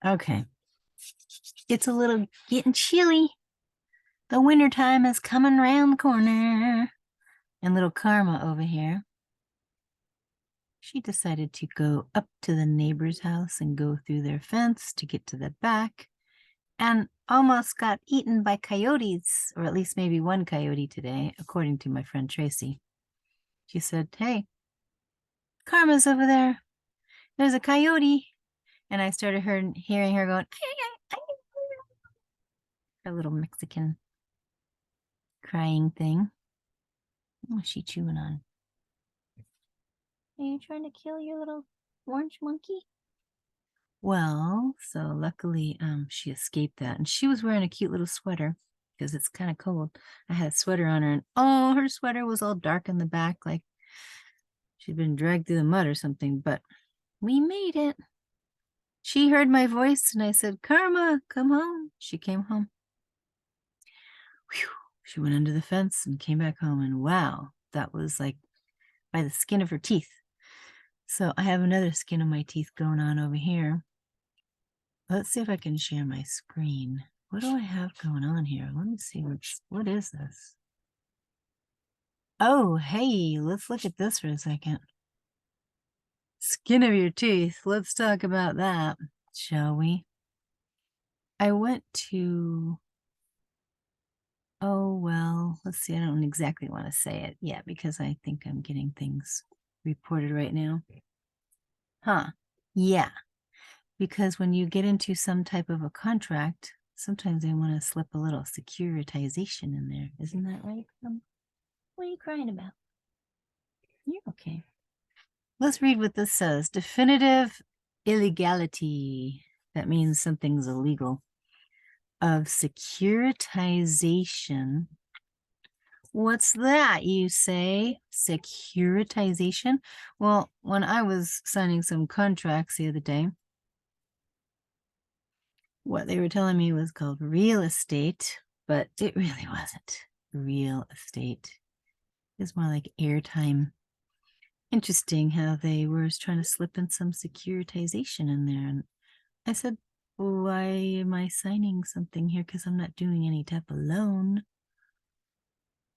Okay. It's a little getting chilly. The wintertime is coming round the corner. And little Karma over here, she decided to go up to the neighbor's house and go through their fence to get to the back and almost got eaten by coyotes, or at least maybe one coyote today, according to my friend Tracy. She said, "Hey, Karma's over there. There's a coyote." And I started hearing her going, her little Mexican crying thing. What's she chewing on? Are you trying to kill your little orange monkey? Well, so luckily she escaped that. And she was wearing a cute little sweater because it's kind of cold. I had a sweater on her, and oh, her sweater was all dark in the back, like she'd been dragged through the mud or something, but we made it. She heard my voice and I said, "Karma, come home." She came home. Whew. She went under the fence and came back home, and wow, that was like by the skin of her teeth. So I have another skin of my teeth going on over here. Let's see if I can share my screen. What do I have going on here? Let me see. What is this? Oh, hey, let's look at this for a second. Skin of your teeth. Let's talk about that, shall we? I went to, oh, well, let's see. I don't exactly want to say it yet because I think I'm getting things reported right now. Huh. Yeah. Because when you get into some type of a contract, sometimes they want to slip a little securitization in there. Isn't that right? What are you crying about? You're okay. Let's read what this says. Definitive illegality. That means something's illegal. Of securitization. What's that, you say? Securitization? Well, when I was signing some contracts the other day, what they were telling me was called real estate, but it really wasn't real estate. It's more like airtime. Interesting how they were trying to slip in some securitization in there. And I said, why am I signing something here? Because I'm not doing any type of loan.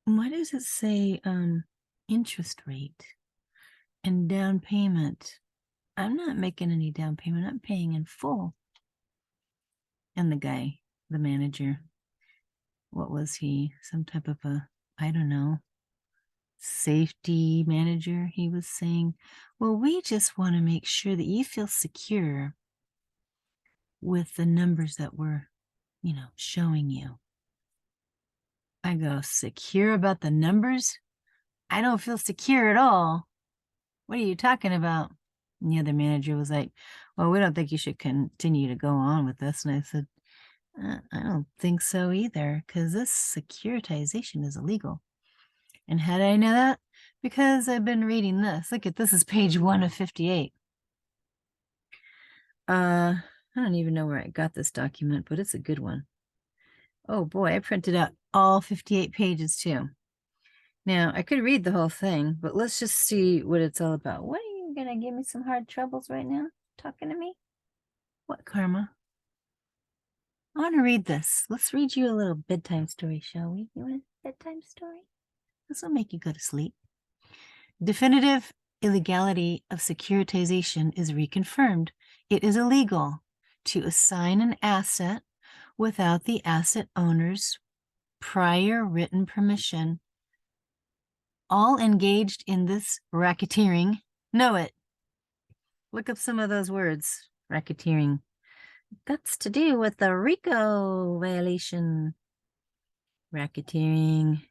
Why does it say interest rate and down payment? I'm not making any down payment. I'm paying in full. And the guy, the manager, what was he? Some type of a, I don't know, safety manager. He was saying, well, we just want to make sure that you feel secure with the numbers that we're, showing you. I go, secure about the numbers? I don't feel secure at all. What are you talking about? And the other manager was like, well, we don't think you should continue to go on with this. And I said, I don't think so either, because this securitization is illegal. And how did I know that? Because I've been reading this. Look at this is page 1 of 58. I don't even know where I got this document, but it's a good one. Oh boy, I printed out all 58 pages too. Now, I could read the whole thing, but let's just see what it's all about. What, are you going to give me some hard troubles right now? Talking to me? What, Karma? I want to read this. Let's read you a little bedtime story, shall we? You want a bedtime story? This will make you go to sleep. Definitive illegality of securitization is reconfirmed. It is illegal to assign an asset without the asset owner's prior written permission. All engaged in this racketeering know it. Look up some of those words. Racketeering. That's to do with the RICO violation. Racketeering.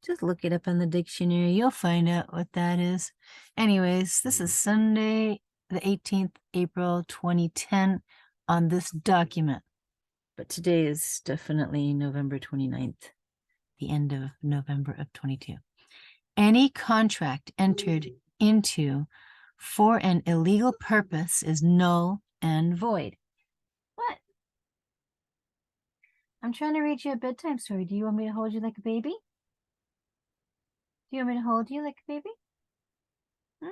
Just look it up in the dictionary. You'll find out what that is. Anyways, this is Sunday, the 18th, April 2010 on this document. But today is definitely November 29th, the end of November of 22. Any contract entered into for an illegal purpose is null and void. What? I'm trying to read you a bedtime story. Do you want me to hold you like a baby? Do you want me to hold you like a baby? Huh?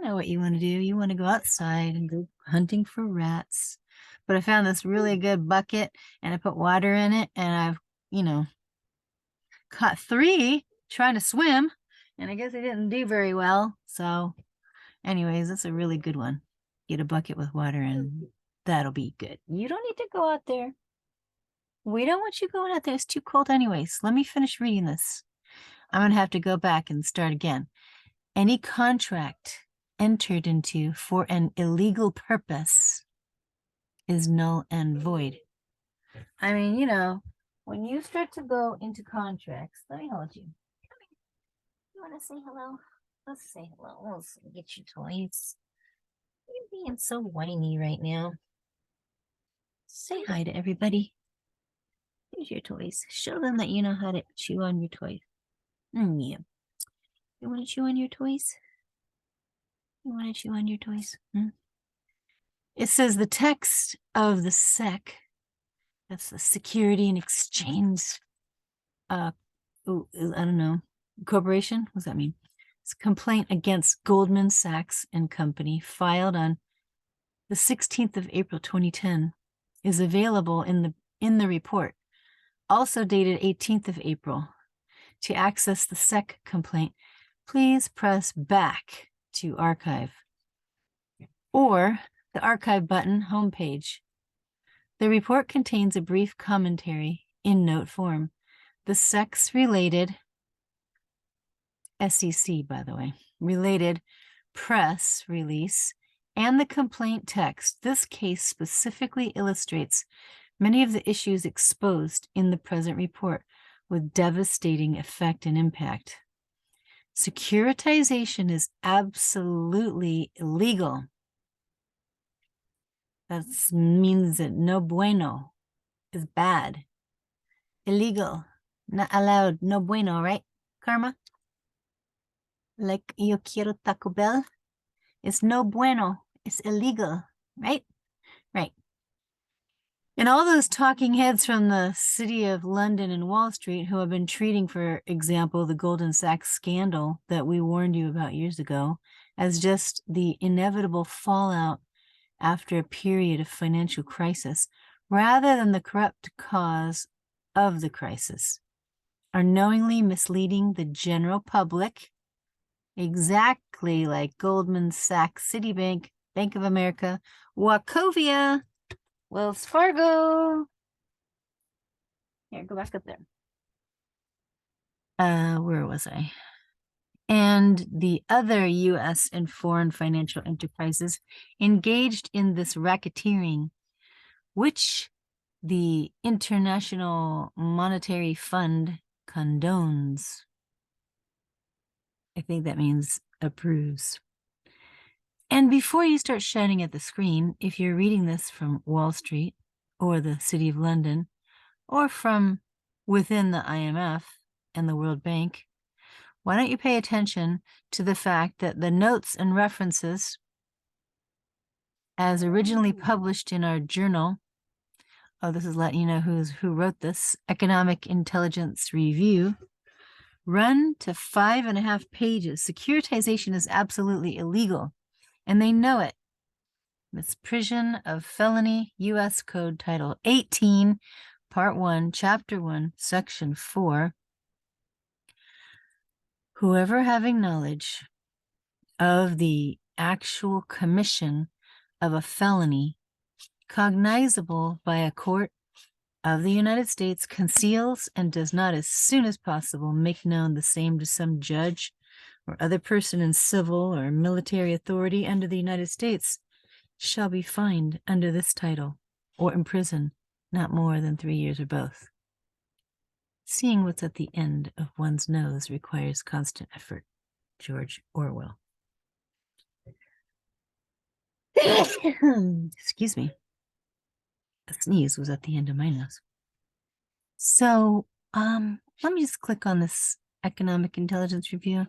know what you want to do. You want to go outside and go hunting for rats. But I found this really good bucket and I put water in it and I've, caught 3 trying to swim. And I guess I didn't do very well. So anyways, that's a really good one. Get a bucket with water and that'll be good. You don't need to go out there. We don't want you going out there. It's too cold anyways. Let me finish reading this. I'm going to have to go back and start again. Any contract entered into for an illegal purpose is null and void. I mean, when you start to go into contracts, let me hold you. Come here. You want to say hello? Let's say hello. Let's get you toys. You're being so whiny right now. Say hi to everybody. Here's your toys. Show them that you know how to chew on your toys. Yeah. You want to chew on your toys? You want to chew on your toys? It says the text of the SEC, that's the Security and Exchange, I don't know, corporation? What does that mean? It's a complaint against Goldman Sachs and Company filed on the 16th of April, 2010, is available in the report, also dated 18th of April. To access the SEC complaint, please press back to archive or the archive button homepage. The report contains a brief commentary in note form. The sex-related, SEC, by the way, related press release and the complaint text. This case specifically illustrates many of the issues exposed in the present report with devastating effect and impact. Securitization is absolutely illegal. That means that no bueno is bad. Illegal, not allowed, no bueno, right, Karma? Like yo quiero Taco Bell. It's no bueno, it's illegal, right? Right. And all those talking heads from the City of London and Wall Street who have been treating, for example, the Goldman Sachs scandal that we warned you about years ago as just the inevitable fallout after a period of financial crisis, rather than the corrupt cause of the crisis, are knowingly misleading the general public, exactly like Goldman Sachs, Citibank, Bank of America, Wachovia, Wells Fargo. Here, go back up there. Where was I? And the other U.S. and foreign financial enterprises engaged in this racketeering, which the International Monetary Fund condones. I think that means approves. And before you start shouting at the screen, if you're reading this from Wall Street or the City of London or from within the IMF and the World Bank, why don't you pay attention to the fact that the notes and references as originally published in our journal, this is letting you know who wrote this, Economic Intelligence Review, run to 5.5 pages. Securitization is absolutely illegal, and they know it. Misprision of felony, U.S. Code Title 18, Part 1, Chapter 1, Section 4. Whoever having knowledge of the actual commission of a felony cognizable by a court of the United States conceals and does not as soon as possible make known the same to some judge or other person in civil or military authority under the United States shall be fined under this title or imprisoned not more than 3 years or both. Seeing what's at the end of one's nose requires constant effort. George Orwell. Excuse me. A sneeze was at the end of my nose. So, let me just click on this Economic Intelligence Review.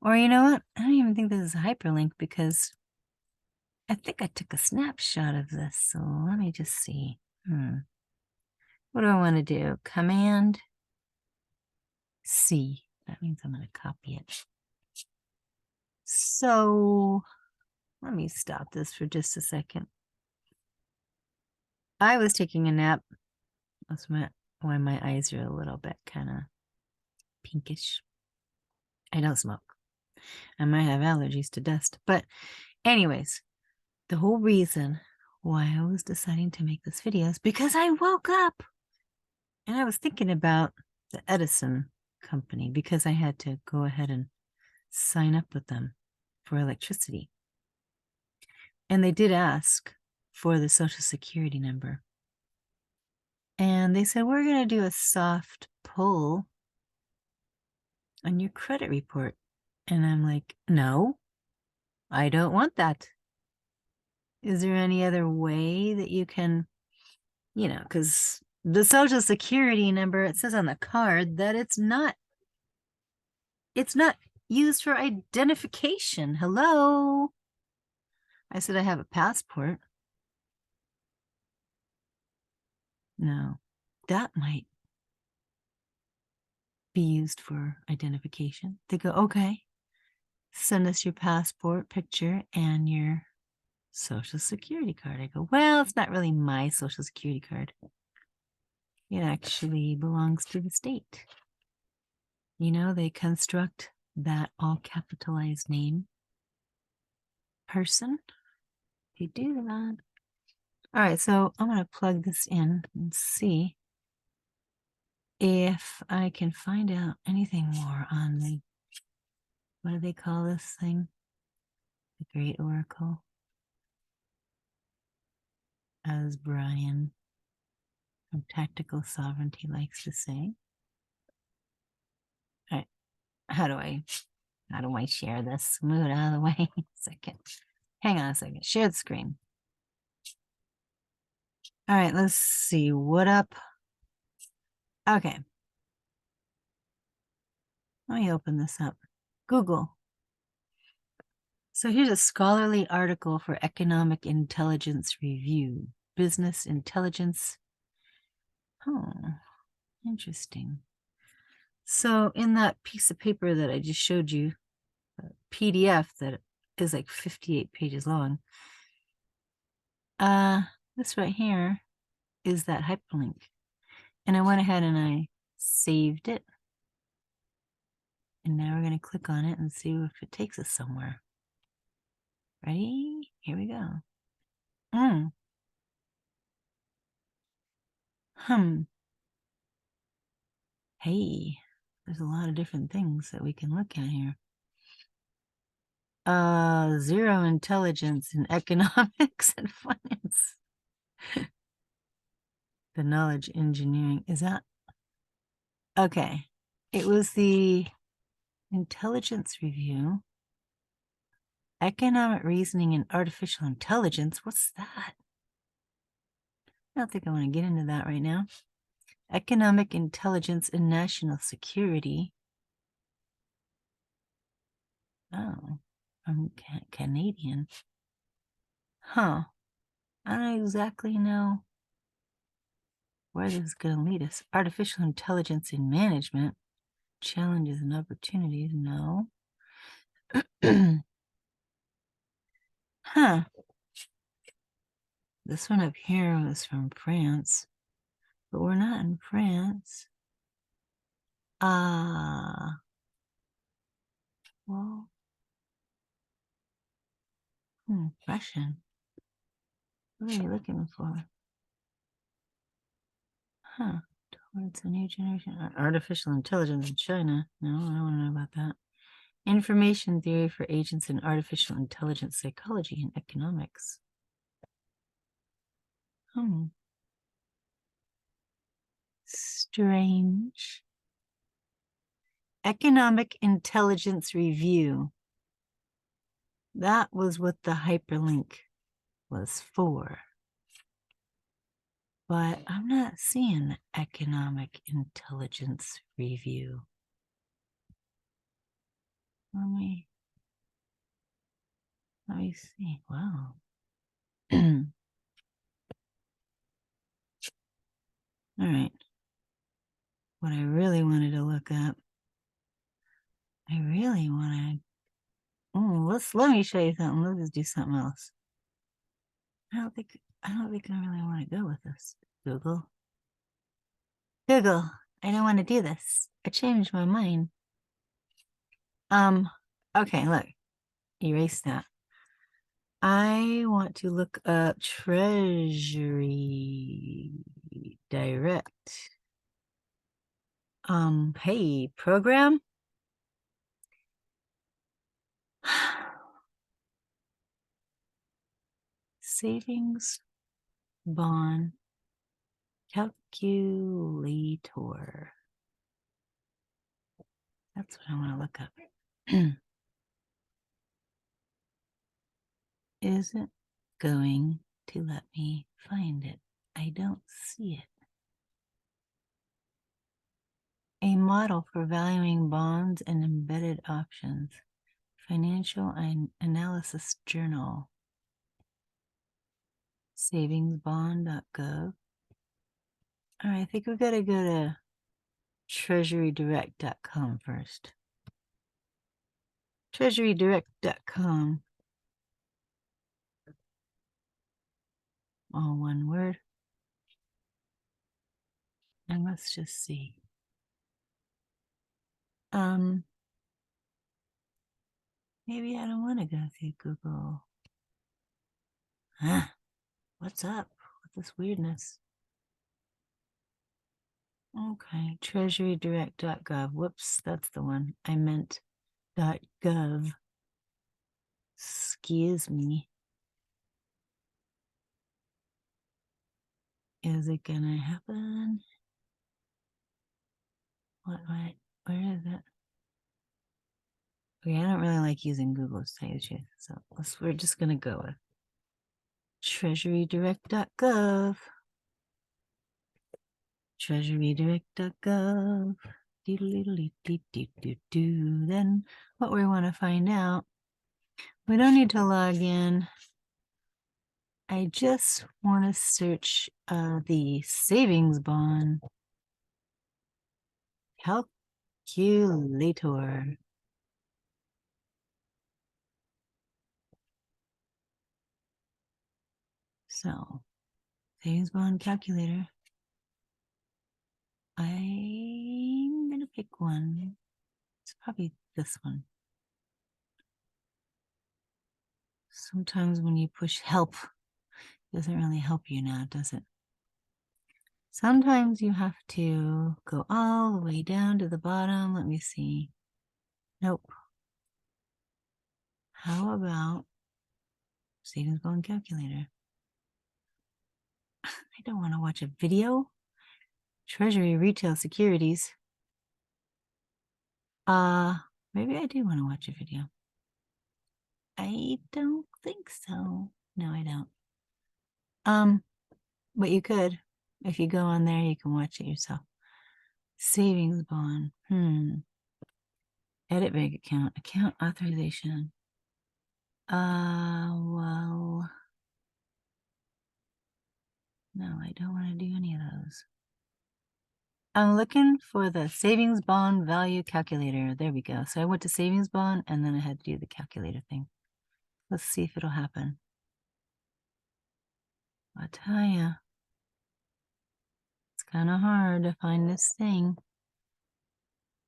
Or you know what? I don't even think this is a hyperlink because I think I took a snapshot of this. So let me just see. What do I want to do? Command C. That means I'm going to copy it. So Let me stop this for just a second. I was taking a nap. That's why my eyes are a little bit kind of pinkish. I don't smoke. I might have allergies to dust. But anyways, the whole reason why I was deciding to make this video is because I woke up and I was thinking about the Edison company because I had to go ahead and sign up with them for electricity. And they did ask for the Social Security number. And they said, we're going to do a soft pull on your credit report. And I'm like, no, I don't want that. Is there any other way that you can, because the Social Security number, it says on the card that it's not used for identification. Hello. I said, I have a passport. No, that might be used for identification. They go, okay, send us your passport picture and your Social Security card. I go, well, it's not really my Social Security card. It actually belongs to the state. They construct that all capitalized name person. They do that. All right, so I'm going to plug this in and see if I can find out anything more on the, what do they call this thing? The Great Oracle. As Brian from Tactical Sovereignty likes to say. All right, how do I share this? Move it out of the way. Second. Hang on a second. Share the screen. All right, let's see. What up? Okay. Let me open this up. Google. So here's a scholarly article for Economic Intelligence Review. Business Intelligence. Oh, interesting. So in that piece of paper that I just showed you, PDF that is like 58 pages long, this right here is that hyperlink. And I went ahead and I saved it. And now we're going to click on it and see if it takes us somewhere. Ready? Here we go. Hey, there's a lot of different things that we can look at here. Zero intelligence in economics and finance. The knowledge engineering, is that? Okay. It was the intelligence review. Economic reasoning and artificial intelligence. What's that? I don't think I want to get into that right now. Economic intelligence and national security. Oh, I'm Canadian. Huh. I don't exactly know where this is going to lead us. Artificial intelligence in management. Challenges and opportunities. No. Huh. This one up here was from France, but we're not in France. Well, Russian. What are you looking for? Huh. Towards a new generation. Artificial intelligence in China. No, I don't want to know about that. Information theory for agents in artificial intelligence psychology and economics. Strange. Economic intelligence review. That was what the hyperlink was for. But I'm not seeing economic intelligence review. Let me see. Wow. All right. What I really wanted to look up, I really wanted Let me show you something. Let's just do something else. I don't think I really want to go with this. Google, I don't want to do this. I changed my mind. Okay, look, erase that. I want to look up Treasury Direct. Hey, program. Savings bond calculator. That's what I want to look up. Isn't going to let me find it. I don't see it. A model for valuing bonds and embedded options. Financial Analysis Journal. Savingsbond.gov. All right, I think we've got to go to treasurydirect.com first. Treasurydirect.com. All one word. And let's just see. Maybe I don't want to go through Google. Huh? What's up with this weirdness? Okay, treasurydirect.gov. Whoops, that's the one. I meant .gov. Excuse me. Is it gonna happen? Where is it? Okay, I don't really like using Google to tell you the truth, so we're just gonna go with treasurydirect.gov. Treasurydirect.gov. Then what we want to find out, we don't need to log in. I just want to search the savings bond calculator. So, savings bond calculator. I'm going to pick one. It's probably this one. Sometimes when you push help, it doesn't really help you now, does it? Sometimes you have to go all the way down to the bottom. Let me see. Nope. How about savings bond calculator? I don't want to watch a video. Treasury retail securities. Maybe I do want to watch a video. I don't think so. No, I don't. But you could. If you go on there, you can watch it yourself. Savings bond. Edit bank account. Account authorization. Well, no, I don't want to do any of those. I'm looking for the savings bond value calculator. There we go. So I went to savings bond and then I had to do the calculator thing. Let's see if it'll happen. I'll tell ya. It's kind of hard to find this thing.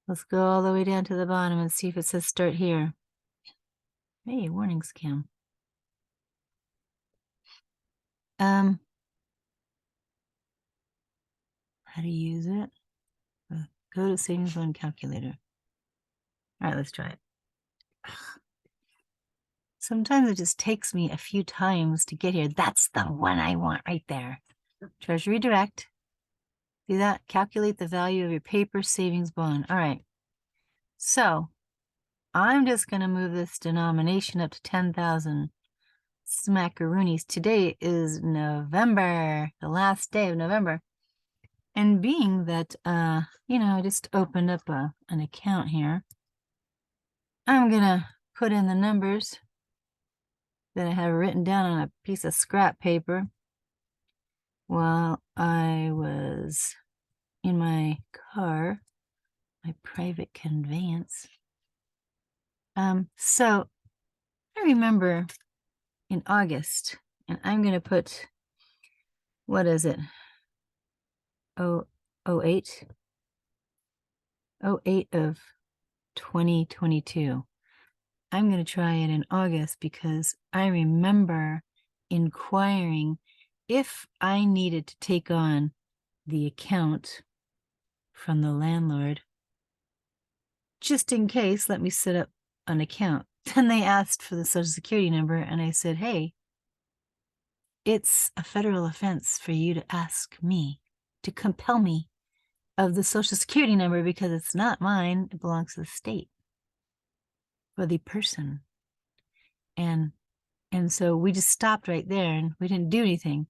Let's go all the way down to the bottom and see if it says start here. Hey, warning scam. How to use it? Go to savings bond calculator. All right, let's try it. Sometimes it just takes me a few times to get here. That's the one I want right there. Treasury Direct. See that? Calculate the value of your paper savings bond. All right. So I'm just going to move this denomination up to 10,000 smackaroonies. Today is November, the last day of November. And being that, I just opened up an account here, I'm going to put in the numbers that I have written down on a piece of scrap paper while I was in my car, my private conveyance. So I remember in August, and I'm going to put, what is it? 08 of 2022. I'm going to try it in August because I remember inquiring if I needed to take on the account from the landlord. Just in case, let me set up an account. Then they asked for the Social Security number, and I said, hey, it's a federal offense for you to ask me, to compel me of the Social Security number because it's not mine. It belongs to the state for the person. And so we just stopped right there and we didn't do anything.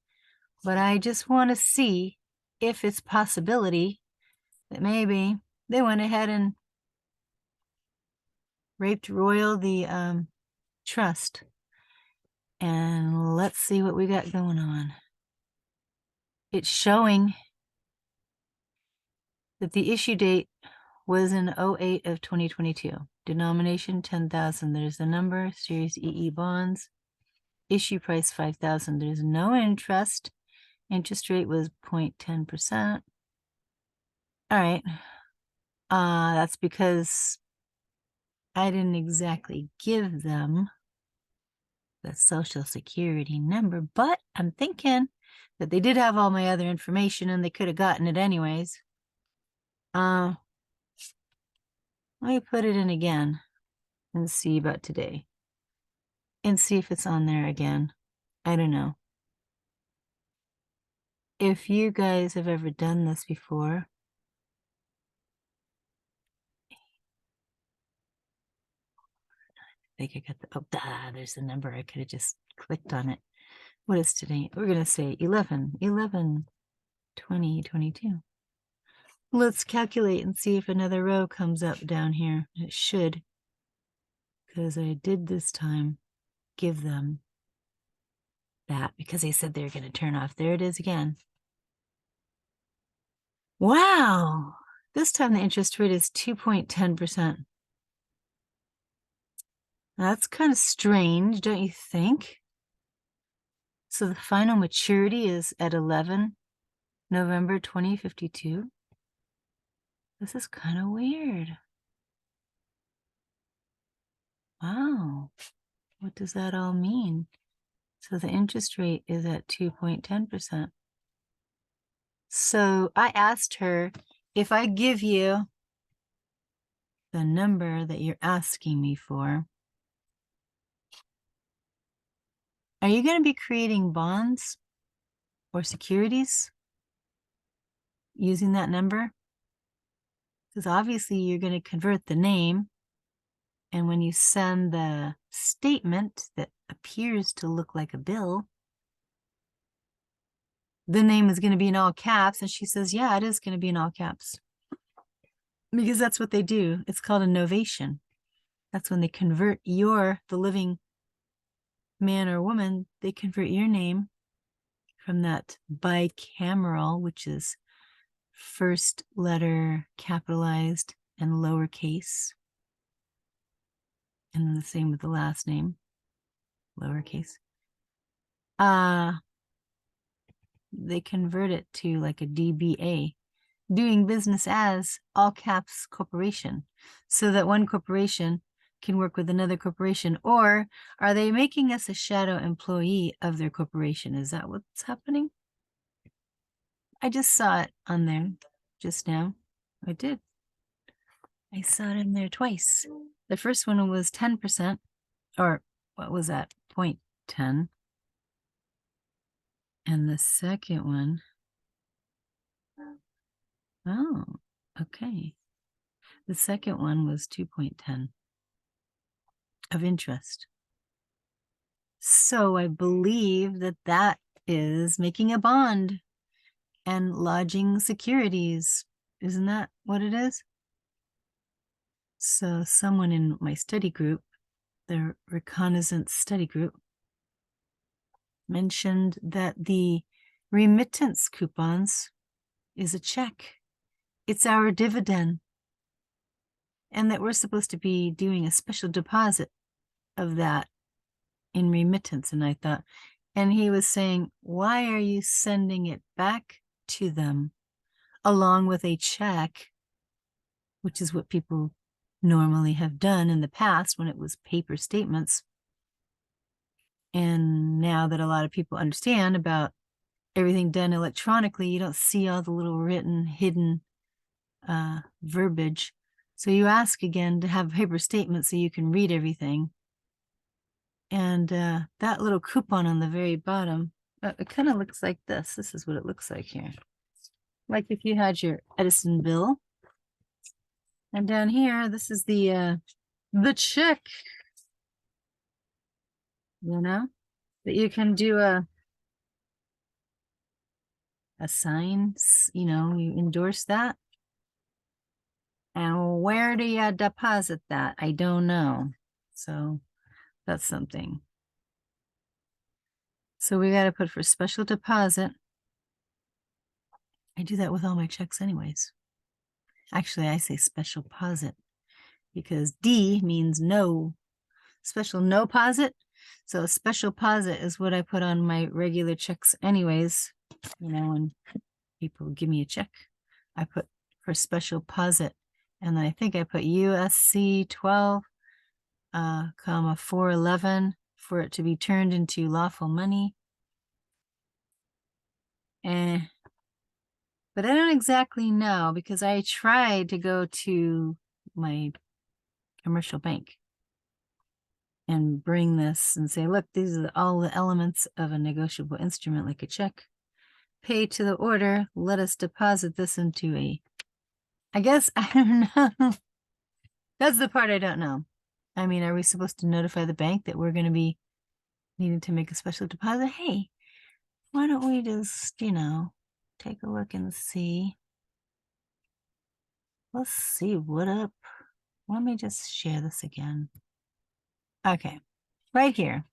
But I just want to see if it's possibility that maybe they went ahead and raped Royal the trust. And let's see what we got going on. It's showing that the issue date was in 08 of 2022. Denomination 10,000. There's the number, Series EE bonds. Issue price 5,000. There's no interest. Interest rate was 0.10%. All right. That's because I didn't exactly give them the Social Security number, but I'm thinking that they did have all my other information and they could have gotten it anyways. Let me put it in again and see about today and see if it's on there again. I don't know. If you guys have ever done this before, I think I got the, there's the number. I could have just clicked on it. What is today? We're going to say 11/11/2022. Let's calculate and see if another row comes up down here. It should, because I did this time give them that because they said they were going to turn off. There it is again. Wow. This time the interest rate is 2.10%. That's kind of strange, don't you think? So the final maturity is at 11 November 2052. This is kind of weird. Wow. What does that all mean? So the interest rate is at 2.10%. So I asked her, if I give you the number that you're asking me for, are you going to be creating bonds or securities using that number? Because obviously you're going to convert the name. And when you send the statement that appears to look like a bill, the name is going to be in all caps. And she says, yeah, it is going to be in all caps. Because that's what they do. It's called a novation. That's when they convert the living man or woman, they convert your name from that bicameral, which is first letter capitalized and lowercase. And then the same with the last name, lowercase. They convert it to like a DBA, doing business as all caps corporation, so that one corporation can work with another corporation. Or are they making us a shadow employee of their corporation? Is that what's happening? I just saw it on there just now. I did. I saw it in there twice. The first one was 10%, or what was that? 0.10. And the second one, oh, okay. The second one was 2.10 of interest. So I believe that that is making a bond and lodging securities. Isn't that what it is? So someone in my study group, the reconnaissance study group, mentioned that the remittance coupons is a check. It's our dividend. And that we're supposed to be doing a special deposit of that in remittance. And I thought, and he was saying, why are you sending it back to them along with a check, which is what people normally have done in the past when it was paper statements. And now that a lot of people understand about everything done electronically, you don't see all the little written, hidden verbiage. So you ask again to have a paper statement so you can read everything. And that little coupon on the very bottom, it kind of looks like this. This is what it looks like here. Like if you had your Edison bill. And down here, this is the check. You know, that you can do a sign, you know, you endorse that. And where do you deposit that? I don't know. So that's something. So we got to put for special deposit. I do that with all my checks anyways. Actually, I say special deposit because D means no. Special no posit. So special deposit is what I put on my regular checks anyways. You know, when people give me a check, I put for special deposit. And then I think I put USC 12, comma 411 for it to be turned into lawful money. But I don't exactly know because I tried to go to my commercial bank and bring this and say, look, these are all the elements of a negotiable instrument like a check. Pay to the order. Let us deposit this into a, I guess, I don't know. That's the part I don't know. I mean, are we supposed to notify the bank that we're going to be needing to make a special deposit? Hey, why don't we just, you know, take a look and see. Let's see what up. Let me just share this again. Okay, right here.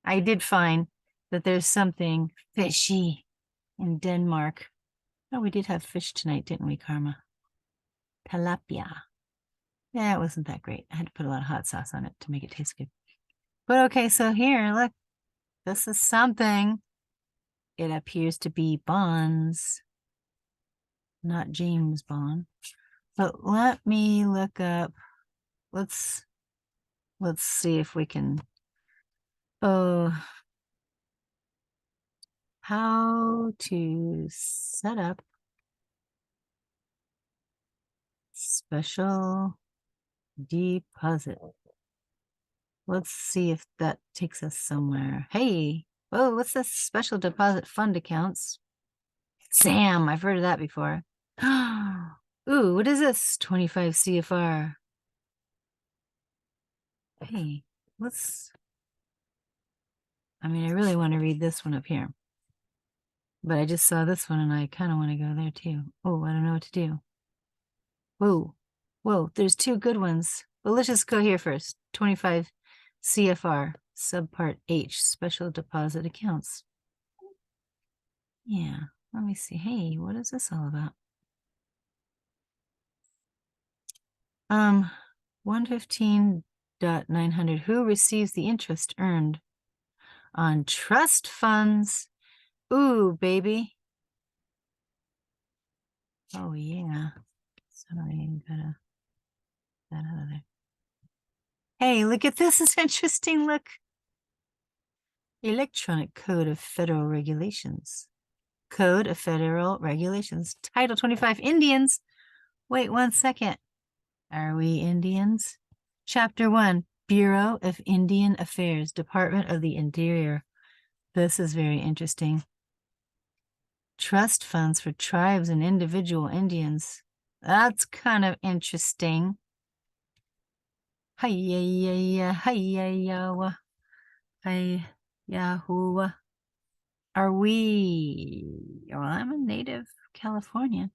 I did find that there's something fishy in Denmark. Oh, we did have fish tonight, didn't we, Karma? Tilapia. Yeah, it wasn't that great. I had to put a lot of hot sauce on it to make it taste good. But okay, so here, look. This is something. It appears to be bonds, not James Bond. But let me look up. Let's see if we can. Oh, how to set up special deposit. Let's see if that takes us somewhere. Hey, oh, what's this special deposit fund accounts? Sam, I've heard of that before. Ooh, what is this? 25 CFR. Hey, I mean, I really want to read this one up here. But I just saw this one and I kind of want to go there too. Oh, I don't know what to do. Whoa, there's two good ones. Well, let's just go here first. 25 CFR, subpart H, special deposit accounts. Yeah, let me see. Hey, what is this all about? 115.900. Who receives the interest earned on trust funds? Ooh, baby. Oh, yeah. Sorry, I gotta that out of there. Hey, look at this. It's interesting. Look. Electronic Code of Federal Regulations. Code of Federal Regulations. Title 25, Indians. Wait 1 second. Are we Indians? Chapter 1, Bureau of Indian Affairs, Department of the Interior. This is very interesting. Trust funds for tribes and individual Indians. That's kind of interesting. Hi-ya-ya-ya, hi-ya-ya-wa, hi-ya-hoo-wa. Are we, well, I'm a native Californian.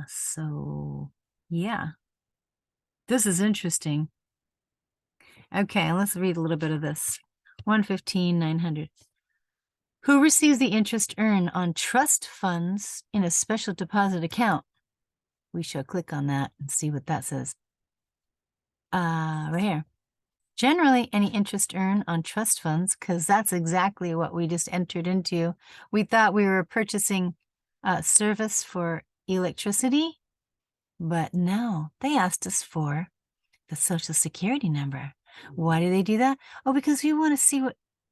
So yeah, this is interesting. Okay, let's read a little bit of this. 115.900. Who receives the interest earned on trust funds in a special deposit account? We shall click on that and see what that says. Right here. Generally, any interest earned on trust funds, because that's exactly what we just entered into. We thought we were purchasing service for electricity, but no, they asked us for the Social Security number. Why do they do that? Oh, because we want to see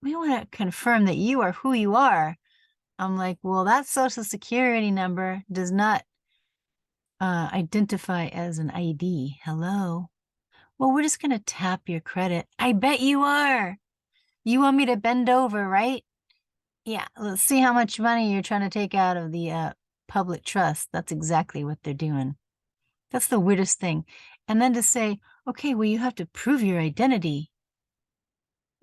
we want to confirm that you are who you are. I'm like, well, that Social Security number does not identify as an ID. Hello. Well, we're just going to tap your credit. I bet you are. You want me to bend over, right? Yeah, let's see how much money you're trying to take out of the public trust. That's exactly what they're doing. That's the weirdest thing. And then to say, okay, well, you have to prove your identity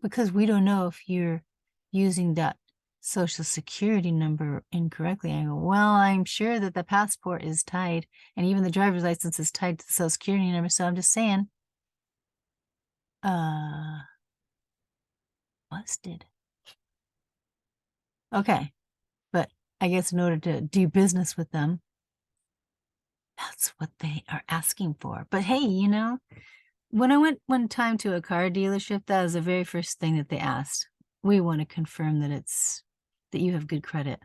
because we don't know if you're using that Social Security number incorrectly. I go, well, I'm sure that the passport is tied and even the driver's license is tied to the Social Security number. So I'm just saying, busted. Okay. But I guess in order to do business with them, that's what they are asking for. But hey, you know, when I went one time to a car dealership, that was the very first thing that they asked. We want to confirm that that you have good credit.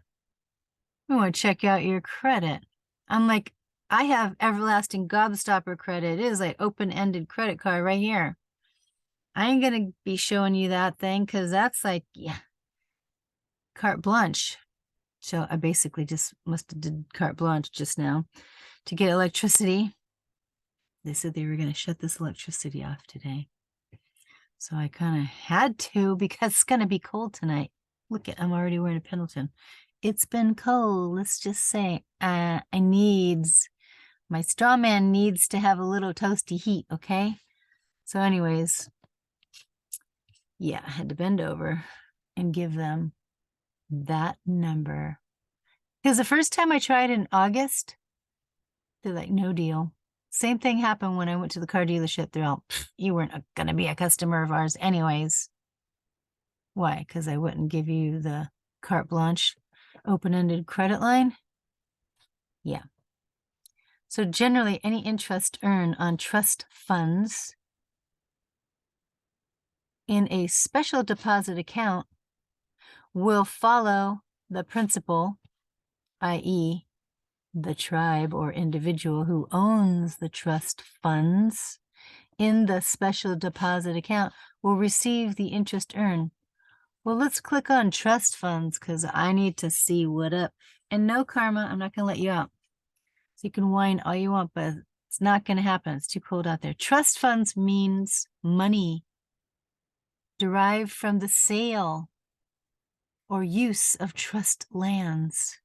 We want to check out your credit. I'm like, I have everlasting gobstopper credit. It is like open-ended credit card right here. I ain't gonna be showing you that thing because that's like, yeah, carte blanche. So I basically just must have did carte blanche just now to get electricity. They said they were going to shut this electricity off today. So I kind of had to because it's going to be cold tonight. Look at, I'm already wearing a Pendleton. It's been cold. Let's just say my straw man needs to have a little toasty heat. Okay. So anyways, yeah, I had to bend over and give them that number. Because the first time I tried in August, they're like, no deal. Same thing happened when I went to the car dealership. They're all, you weren't going to be a customer of ours anyways. Why? Because I wouldn't give you the carte blanche open-ended credit line? Yeah. So generally, any interest earned on trust funds in a special deposit account will follow the principal, i.e., the tribe or individual who owns the trust funds in the special deposit account will receive the interest earned. Well, let's click on trust funds because I need to see what up. And no, Karma, I'm not going to let you out. So you can whine all you want, but it's not going to happen. It's too cold out there. Trust funds means money derived from the sale or use of trust lands.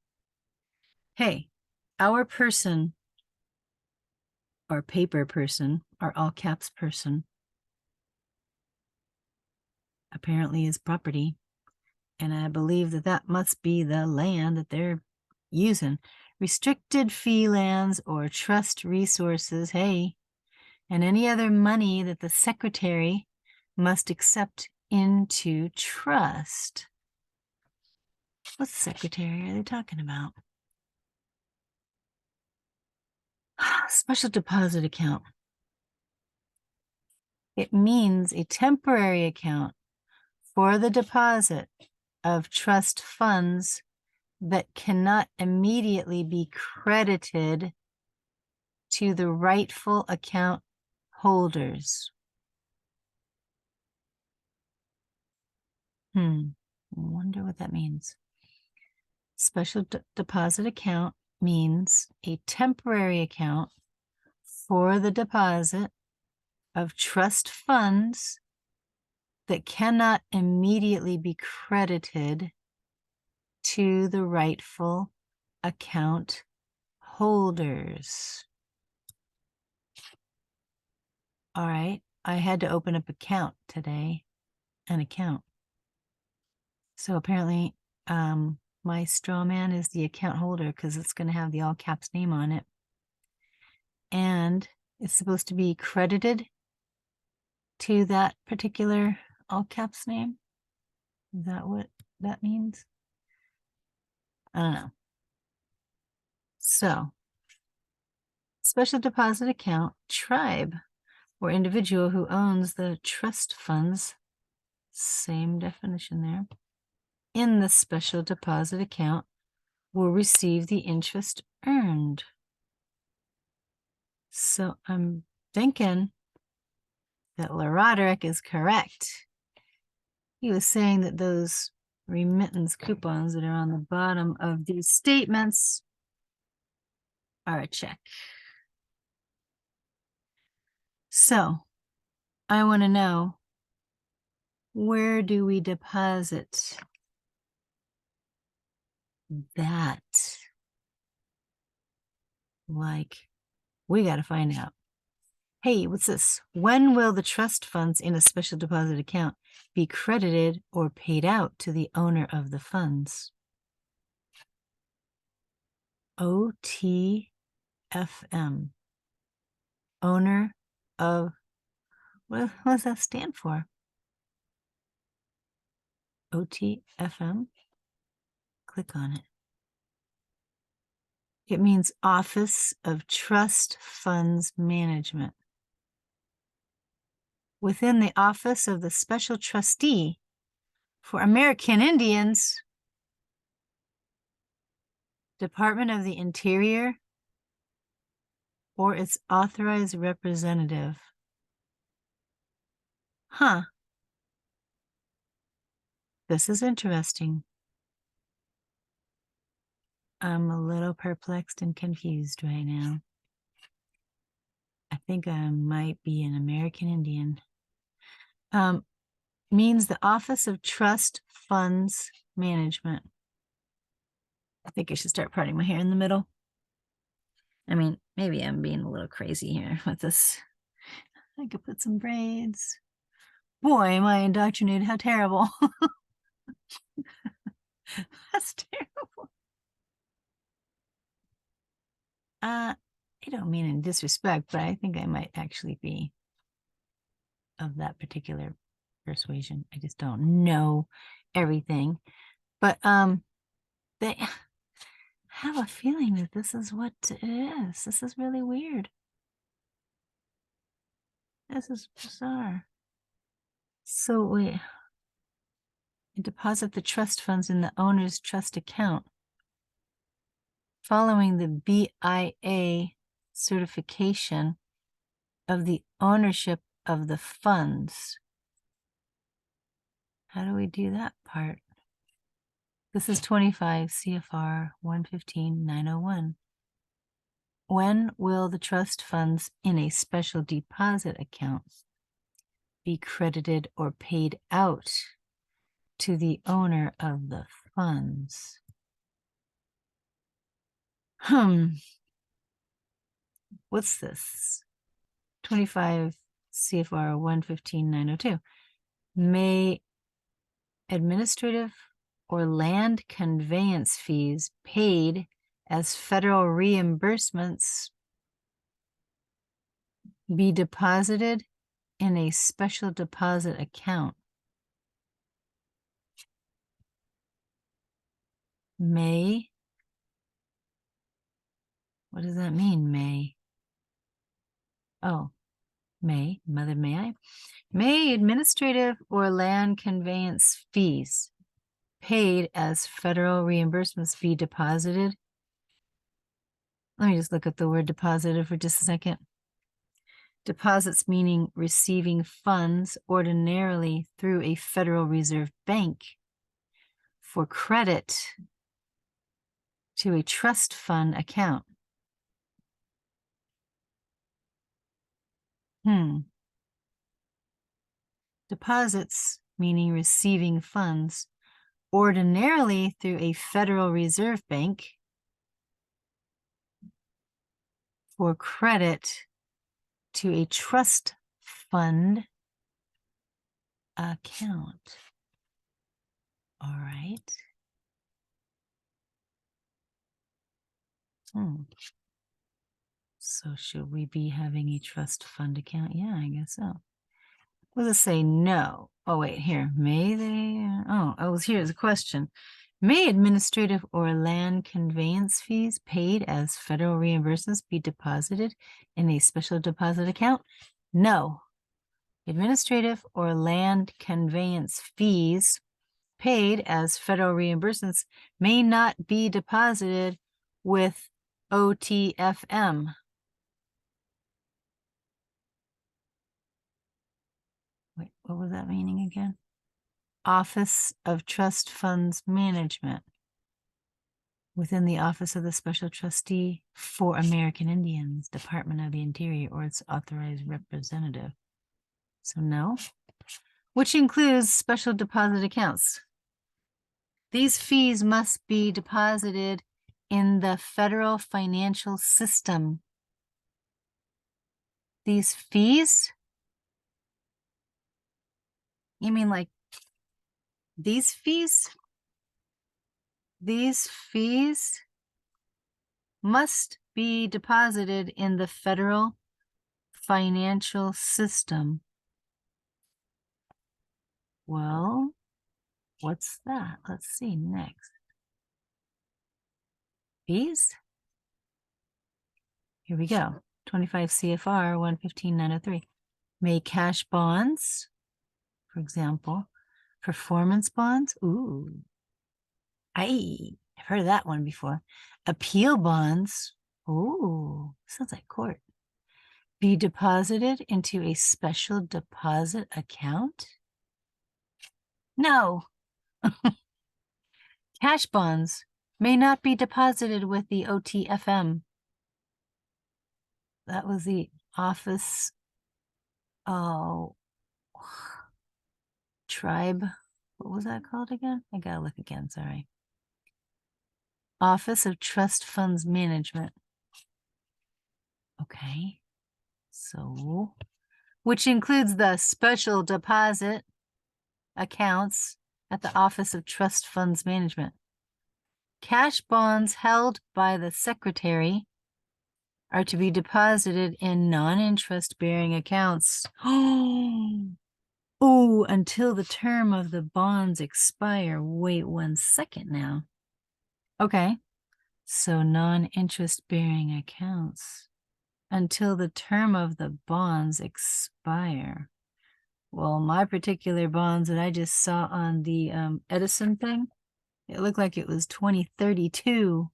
Hey, our person, our paper person, our all caps person, apparently is property. And I believe that that must be the land that they're using. Restricted fee lands or trust resources, hey, and any other money that the secretary must accept into trust. What secretary are they talking about? Special deposit account. It means a temporary account for the deposit of trust funds that cannot immediately be credited to the rightful account holders. I wonder what that means. Special deposit account means a temporary account for the deposit of trust funds that cannot immediately be credited to the rightful account holders. All right, I had to open up account today, an account. So apparently my straw man is the account holder because it's going to have the all caps name on it. And it's supposed to be credited to that particular all caps name. Is that what that means? I don't know. So, special deposit account, tribe. or individual who owns the trust funds, same definition there, in the special deposit account will receive the interest earned. So I'm thinking that Roderick is correct. He was saying that those remittance coupons that are on the bottom of these statements are a check. So I want to know, where do we deposit that? Like, we got to find out. Hey, what's this? When will the trust funds in a special deposit account be credited or paid out to the owner of the funds? OTFM. Owner of, what does that stand for? OTFM? Click on it. It means Office of Trust Funds Management. Within the Office of the Special Trustee for American Indians, Department of the Interior, or its authorized representative. Huh. This is interesting. I'm a little perplexed and confused right now. I think I might be an American Indian. Means the Office of Trust Funds Management. I think I should start parting my hair in the middle. I mean, maybe I'm being a little crazy here with this. I could put some braids. Boy, am I indoctrinated. How terrible. That's terrible. I don't mean in disrespect, but I think I might actually be of that particular persuasion. I just don't know everything. But they have a feeling that this is what it is. This is really weird. This is bizarre. So we deposit the trust funds in the owner's trust account following the BIA certification of the ownership of the funds. How do we do that part? This is 25 CFR 115-901. When will the trust funds in a special deposit account be credited or paid out to the owner of the funds? What's this? 25 CFR 115-902. May administrative or land conveyance fees paid as federal reimbursements be deposited in a special deposit account? May? What does that mean, may? Oh, may, mother, may I? May administrative or land conveyance fees paid as federal reimbursements be deposited? Let me just look at the word deposited for just a second. Deposits meaning receiving funds ordinarily through a Federal Reserve Bank for credit to a trust fund account. Deposits meaning receiving funds ordinarily through a Federal Reserve Bank for credit to a trust fund account. All right. So should we be having a trust fund account? Yeah, I guess so. Will it say no? Oh, wait, here. May they? Here's a question. May administrative or land conveyance fees paid as federal reimbursements be deposited in a special deposit account? No. Administrative or land conveyance fees paid as federal reimbursements may not be deposited with OTFM. Wait, what was that meaning again? Office of Trust Funds Management. Within the Office of the Special Trustee for American Indians, Department of the Interior, or its authorized representative. So no. Which includes special deposit accounts. These fees must be deposited in the federal financial system. These fees? You mean like these fees? These fees must be deposited in the federal financial system. Well, what's that? Let's see next. Fees? Here we go. 25 CFR 115.903. May cash bonds, for example, performance bonds. Ooh, I've heard of that one before. Appeal bonds. Ooh, sounds like court. Be deposited into a special deposit account? No. Cash bonds may not be deposited with the OTFM. That was the office. Oh, tribe. What was that called again? I gotta look again, sorry. Office of Trust Funds Management. Okay. So, which includes the special deposit accounts at the Office of Trust Funds Management. Cash bonds held by the secretary are to be deposited in non-interest bearing accounts. Oh, until the term of the bonds expire. Wait 1 second now. Okay, so non-interest bearing accounts until the term of the bonds expire. Well, my particular bonds that I just saw on the Edison thing, it looked like it was 2032.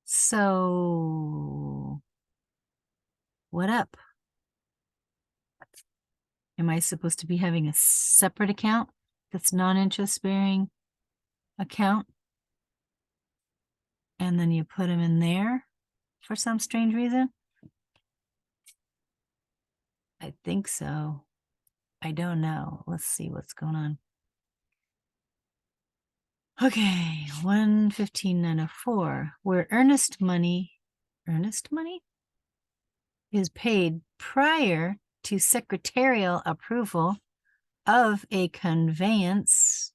So, what up? Am I supposed to be having a separate account that's non-interest bearing account? And then you put them in there for some strange reason? I think so. I don't know. Let's see what's going on. Okay, 115.904, where earnest money is paid prior to secretarial approval of a conveyance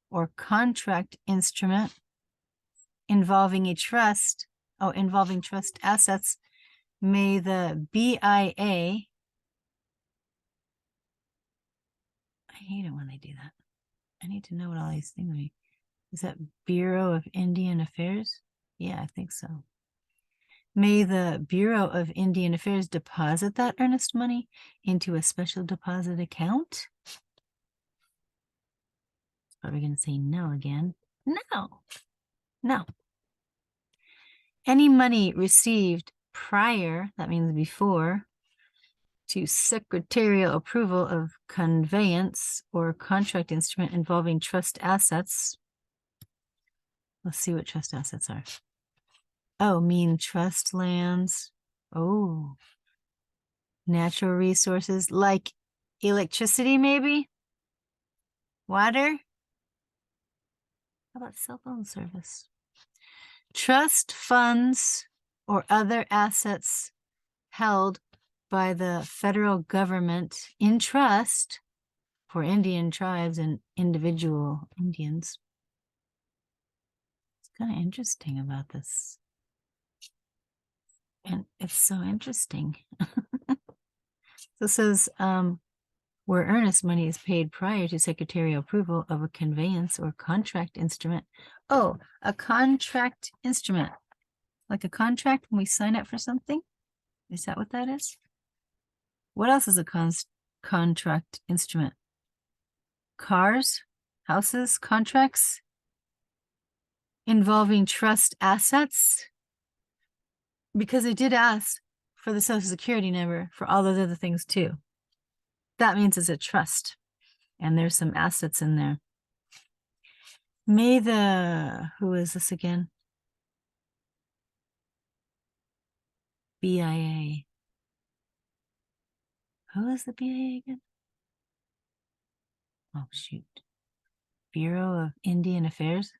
or contract instrument involving a trust, involving trust assets, may the BIA, I hate it when they do that. I need to know what all these things mean. Is that Bureau of Indian Affairs? Yeah, I think so. May the Bureau of Indian Affairs deposit that earnest money into a special deposit account? Probably going to say no again. No. No. Any money received prior, that means before, to secretarial approval of conveyance or contract instrument involving trust assets. Let's see what trust assets are. Oh, mean trust lands. Oh, natural resources like electricity, maybe? Water? How about cell phone service? Trust funds or other assets held by the federal government in trust for Indian tribes and individual Indians. It's kind of interesting about this. And it's so interesting. So it says, where earnest money is paid prior to secretarial approval of a conveyance or contract instrument. Oh, a contract instrument. Like a contract when we sign up for something? Is that what that is? What else is a contract instrument? Cars, houses, contracts involving trust assets. Because they did ask for the Social Security number for all those other things too. That means it's a trust. And there's some assets in there. Who is this again? BIA. Who is the BIA again? Oh, shoot. Bureau of Indian Affairs.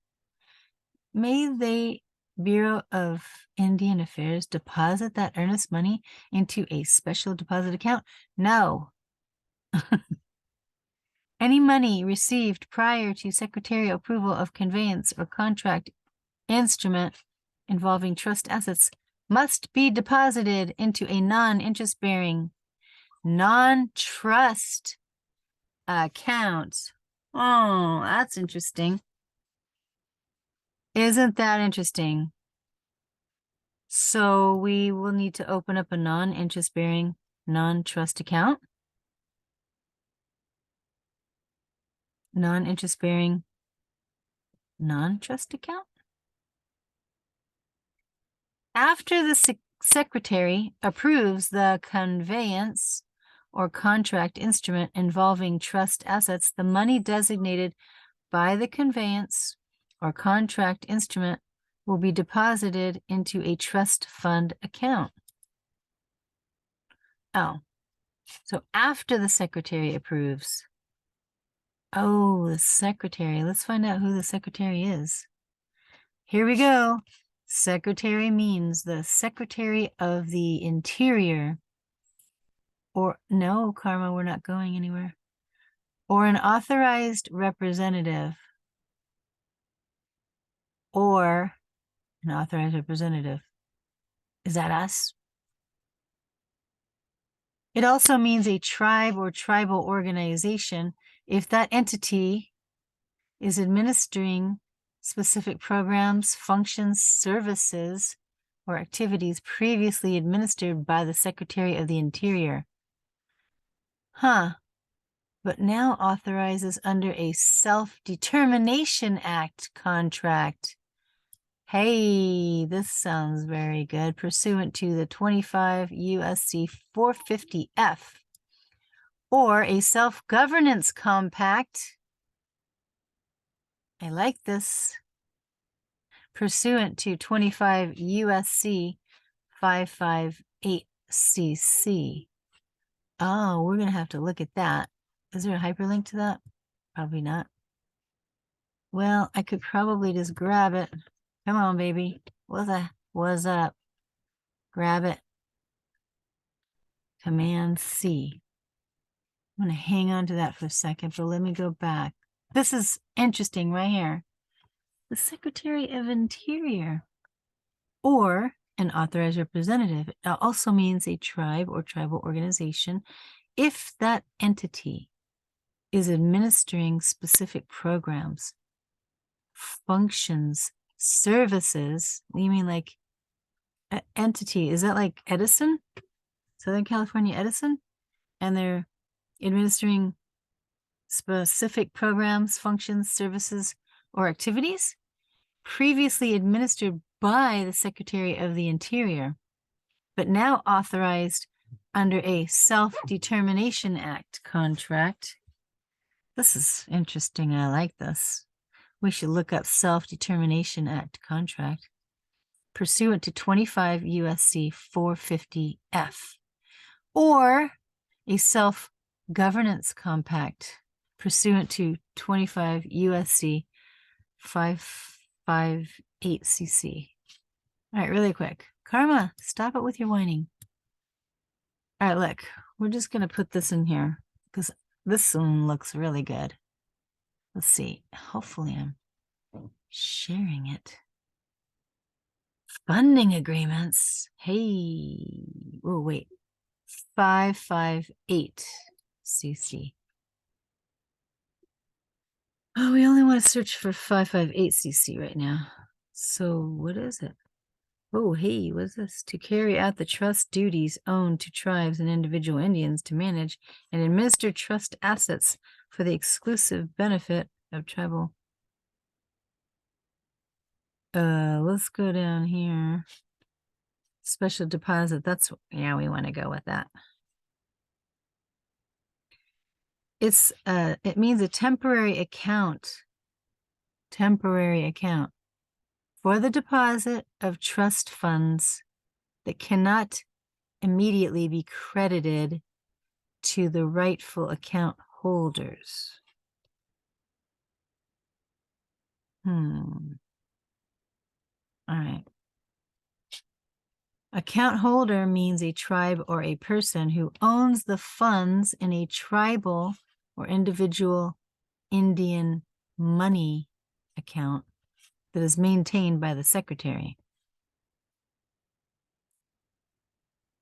May the Bureau of Indian Affairs deposit that earnest money into a special deposit account? No. Any money received prior to secretarial approval of conveyance or contract instrument involving trust assets must be deposited into a non-interest-bearing, non-trust account. Oh, that's interesting. Isn't that interesting? So we will need to open up a non-interest-bearing, non-trust account. Non-interest-bearing, non-trust account. After the secretary approves the conveyance or contract instrument involving trust assets, the money designated by the conveyance or contract instrument will be deposited into a trust fund account. Oh, so after the secretary approves. Oh, the secretary. Let's find out who the secretary is. Here we go. Secretary means the Secretary of the Interior. Or, no, Karma, we're not going anywhere. Or an authorized representative. Or an authorized representative. Is that us? It also means a tribe or tribal organization if that entity is administering specific programs, functions, services, or activities previously administered by the Secretary of the Interior. Huh. But now authorizes under a Self-Determination Act contract. Hey, this sounds very good. Pursuant to the 25 U.S.C. 450F. Or a self-governance compact. I like this. Pursuant to 25 U.S.C. 558 CC. Oh, we're going to have to look at that. Is there a hyperlink to that? Probably not. Well, I could probably just grab it. Come on, baby. What's up? Grab it. Command C. I'm going to hang on to that for a second, but let me go back. This is interesting right here. The Secretary of Interior or an authorized representative. It also means a tribe or tribal organization if that entity is administering specific programs, functions, services. You mean like an entity? Is that like Edison? Southern California Edison? And they're administering specific programs, functions, services, or activities previously administered by the Secretary of the Interior, but now authorized under a Self-Determination Act contract. This is interesting. I like this. We should look up Self-Determination Act contract. Pursuant to 25 U.S.C. 450F. Or a self-governance compact pursuant to 25 U.S.C. 558 CC. All right, really quick. Karma, stop it with your whining. All right, look, we're just going to put this in here because this one looks really good. Let's see. Hopefully I'm sharing it. Funding agreements. Hey. Oh, wait. 558 CC. Oh, we only want to search for 558 CC right now. So what is it? Oh, hey, what's this? To carry out the trust duties owed to tribes and individual Indians to manage and administer trust assets for the exclusive benefit of tribal. Let's go down here. Special deposit. That's, yeah, we want to go with that. It means a temporary account for the deposit of trust funds that cannot immediately be credited to the rightful account holders. All right. Account holder means a tribe or a person who owns the funds in a tribal or individual Indian money account that is maintained by the secretary.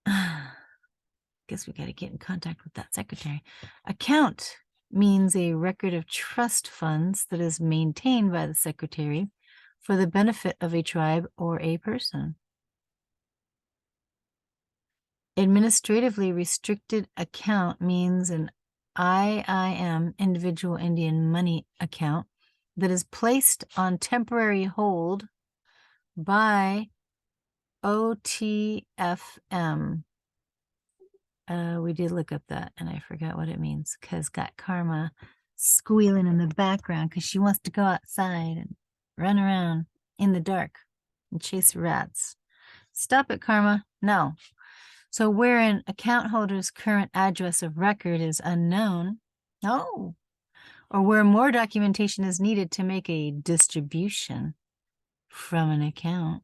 Guess we got to get in contact with that secretary. Account means a record of trust funds that is maintained by the secretary for the benefit of a tribe or a person. Administratively restricted account means an IIM, individual Indian money account, that is placed on temporary hold by OTFM. We did look up that and I forgot what it means because got Karma squealing in the background because she wants to go outside and run around in the dark and chase rats. Stop it, Karma. No. So where an account holder's current address of record is unknown, no, or where more documentation is needed to make a distribution from an account.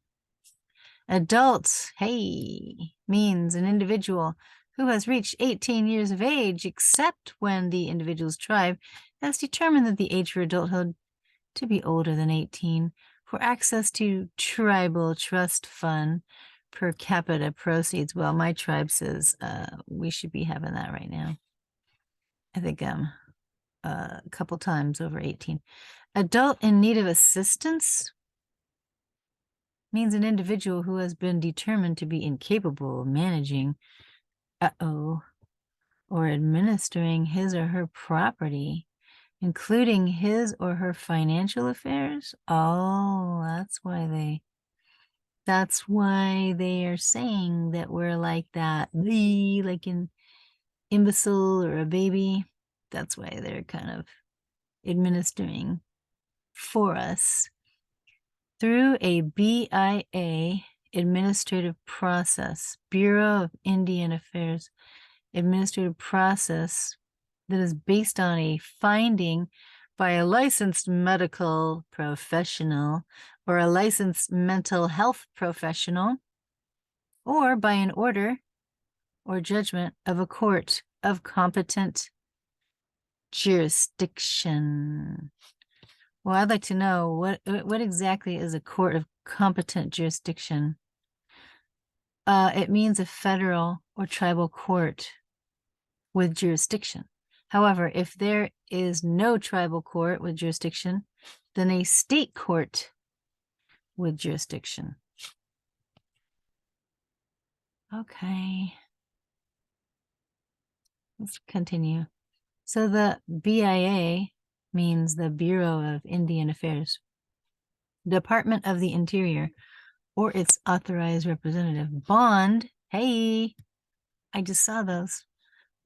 Adult, hey, means an individual who has reached 18 years of age, except when the individual's tribe has determined that the age for adulthood to be older than 18 for access to tribal trust fund per capita proceeds. Well, my tribe says we should be having that right now. I think a couple times over 18. Adult in need of assistance means an individual who has been determined to be incapable of managing or administering his or her property, including his or her financial affairs. Oh, that's why they are saying that we're like that, like an imbecile or a baby. That's why they're kind of administering for us through a BIA administrative process, Bureau of Indian Affairs administrative process that is based on a finding by a licensed medical professional or a licensed mental health professional, or by an order or judgment of a court of competent jurisdiction. Well, I'd like to know what exactly is a court of competent jurisdiction? It means a federal or tribal court with jurisdiction. However, if there is no tribal court with jurisdiction, then a state court with jurisdiction. Okay. Let's continue. So the BIA means the Bureau of Indian Affairs, Department of the Interior, or its authorized representative. Bond, hey, I just saw those.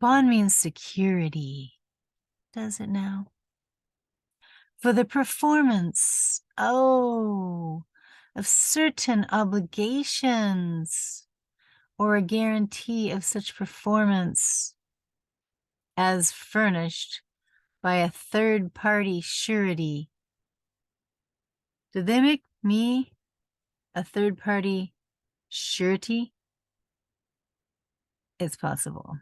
Bond means security. Does it now? For the performance, of certain obligations or a guarantee of such performance as furnished by a third-party surety. Did they make me a third-party surety? It's possible.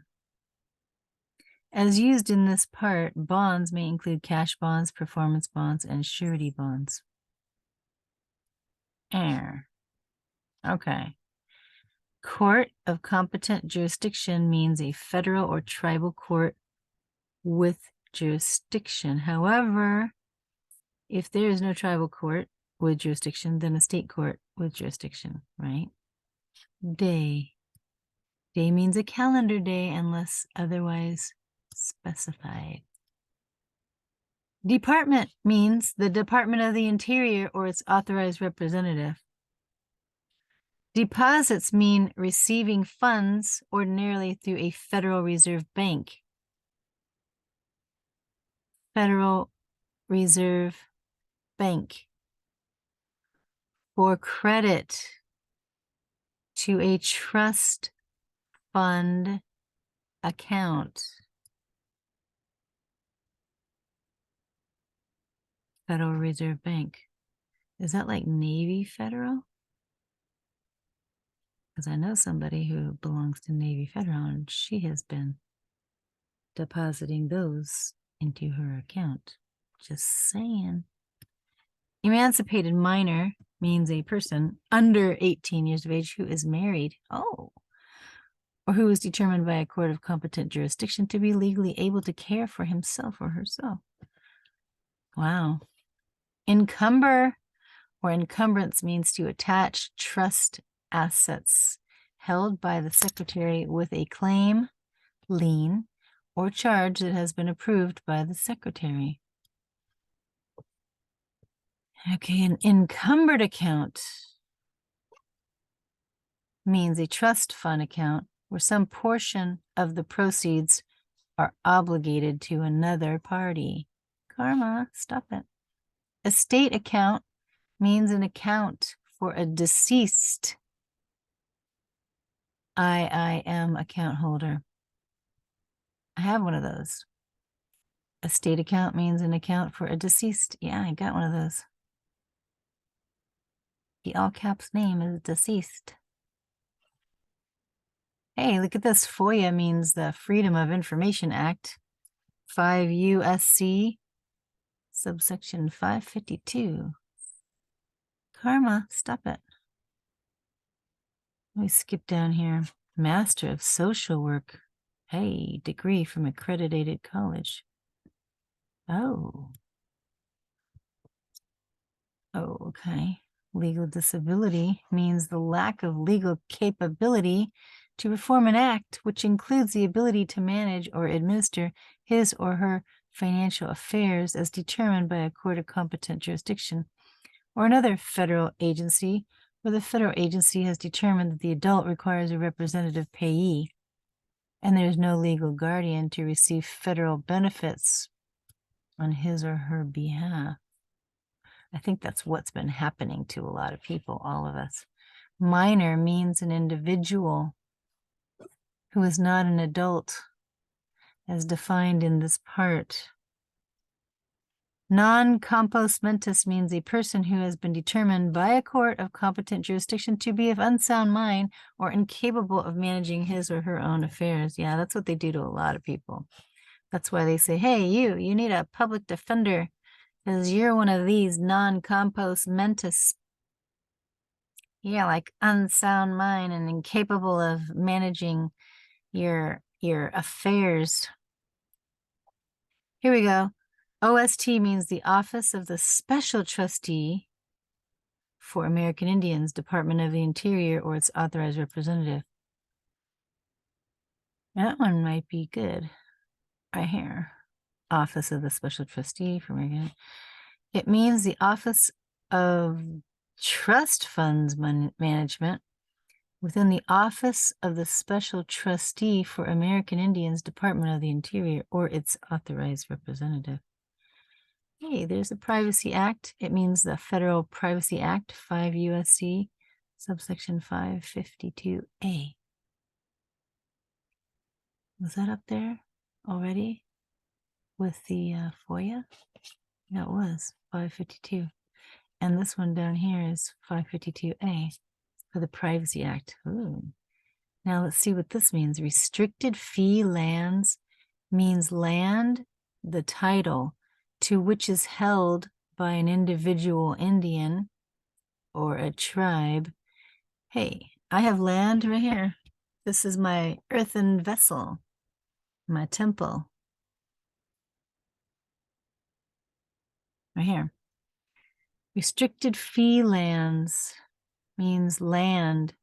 As used in this part, bonds may include cash bonds, performance bonds, and surety bonds. Okay. Court of competent jurisdiction means a federal or tribal court with jurisdiction. However, if there is no tribal court with jurisdiction, then a state court with jurisdiction, right? Day. Day means a calendar day unless otherwise specified. Department means the Department of the Interior or its authorized representative. Deposits mean receiving funds ordinarily through a Federal Reserve Bank. Federal Reserve Bank. For credit to a trust fund account. Federal Reserve Bank. Is that like Navy Federal? Because I know somebody who belongs to Navy Federal and she has been depositing those into her account. Just saying. Emancipated minor means a person under 18 years of age who is married. Oh. Or who is determined by a court of competent jurisdiction to be legally able to care for himself or herself. Wow. Encumber or encumbrance means to attach trust assets held by the secretary with a claim, lien, or charge that has been approved by the secretary. Okay, an encumbered account means a trust fund account where some portion of the proceeds are obligated to another party. Karma, stop it. Estate account means an account for a deceased IIM account holder. I have one of those. Estate account means an account for a deceased. Yeah, I got one of those. The all caps name is deceased. Hey, look at this. FOIA means the Freedom of Information Act. 5 U.S.C. subsection 552. Karma, stop it. Let me skip down here. Master of Social Work. Hey, degree from accredited college. Oh. Oh, okay. Legal disability means the lack of legal capability to perform an act, which includes the ability to manage or administer his or her financial affairs as determined by a court of competent jurisdiction or another federal agency where the federal agency has determined that the adult requires a representative payee and there is no legal guardian to receive federal benefits on his or her behalf. I think that's what's been happening to a lot of people, all of us. Minor means an individual who is not an adult as defined in this part. Non-compos mentis means a person who has been determined by a court of competent jurisdiction to be of unsound mind or incapable of managing his or her own affairs. Yeah, that's what they do to a lot of people. That's why they say, hey, you need a public defender because you're one of these non-compos mentis. Yeah, like unsound mind and incapable of managing your affairs. Here we go. OST means the Office of the Special Trustee for American Indians, Department of the Interior, or its authorized representative. That one might be good. Right here. Office of the Special Trustee for American. It means the Office of Trust Funds Management within the Office of the Special Trustee for American Indians, Department of the Interior, or its authorized representative. Hey, there's the Privacy Act. It means the Federal Privacy Act, 5 U.S.C, subsection 552A. Was that up there already with the FOIA? No, it was 552. And this one down here is 552A for the Privacy Act. Ooh. Now let's see what this means. Restricted fee lands means land, the title, to which is held by an individual Indian or a tribe. Hey, I have land right here. This is my earthen vessel, my temple. Right here. Restricted fee lands means land,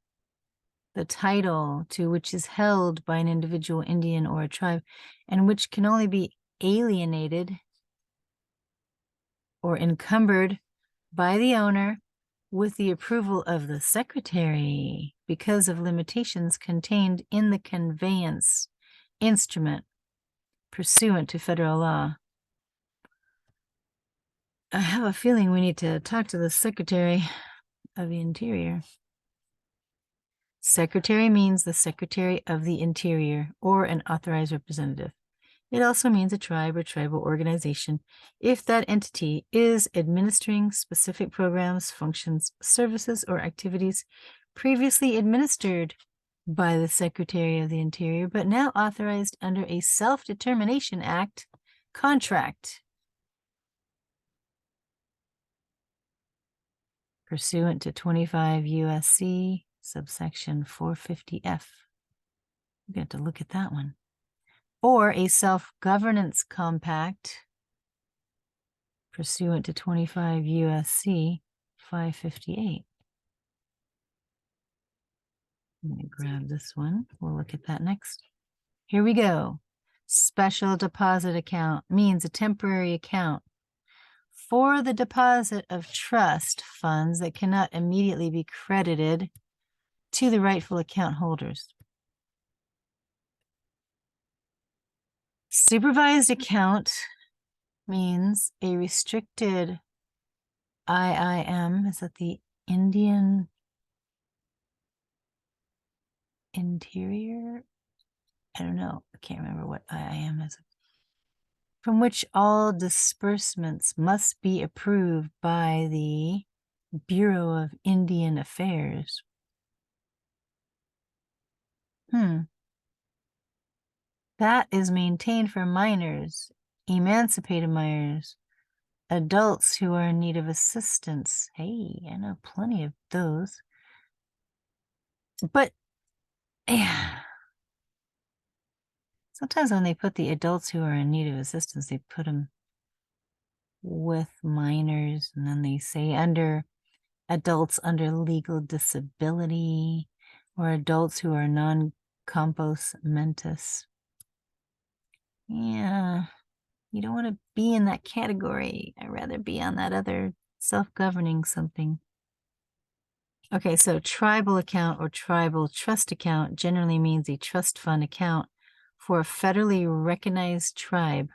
the title to which is held by an individual Indian or a tribe, and which can only be alienated or encumbered by the owner with the approval of the secretary because of limitations contained in the conveyance instrument pursuant to federal law. I have a feeling we need to talk to the Secretary of the Interior. Secretary means the Secretary of the Interior or an authorized representative. It also means a tribe or tribal organization if that entity is administering specific programs, functions, services, or activities previously administered by the Secretary of the Interior, but now authorized under a Self-Determination Act contract. Pursuant to 25 U.S.C. subsection 450F. We're going to have to look at that one. Or a self-governance compact pursuant to 25 U.S.C. 558. I'm going to grab this one. We'll look at that next. Here we go. Special deposit account means a temporary account for the deposit of trust funds that cannot immediately be credited to the rightful account holders. Supervised account means a restricted IIM. Is that the Indian Interior? I don't know. I can't remember what IIM is. From which all disbursements must be approved by the Bureau of Indian Affairs. That is maintained for minors, emancipated minors, adults who are in need of assistance. Hey, I know plenty of those. But yeah, sometimes when they put the adults who are in need of assistance, they put them with minors, and then they say under adults under legal disability or adults who are non-compos mentis. Yeah, you don't want to be in that category. I'd rather be on that other self-governing something. Okay, so tribal account or tribal trust account generally means a trust fund account for a federally recognized tribe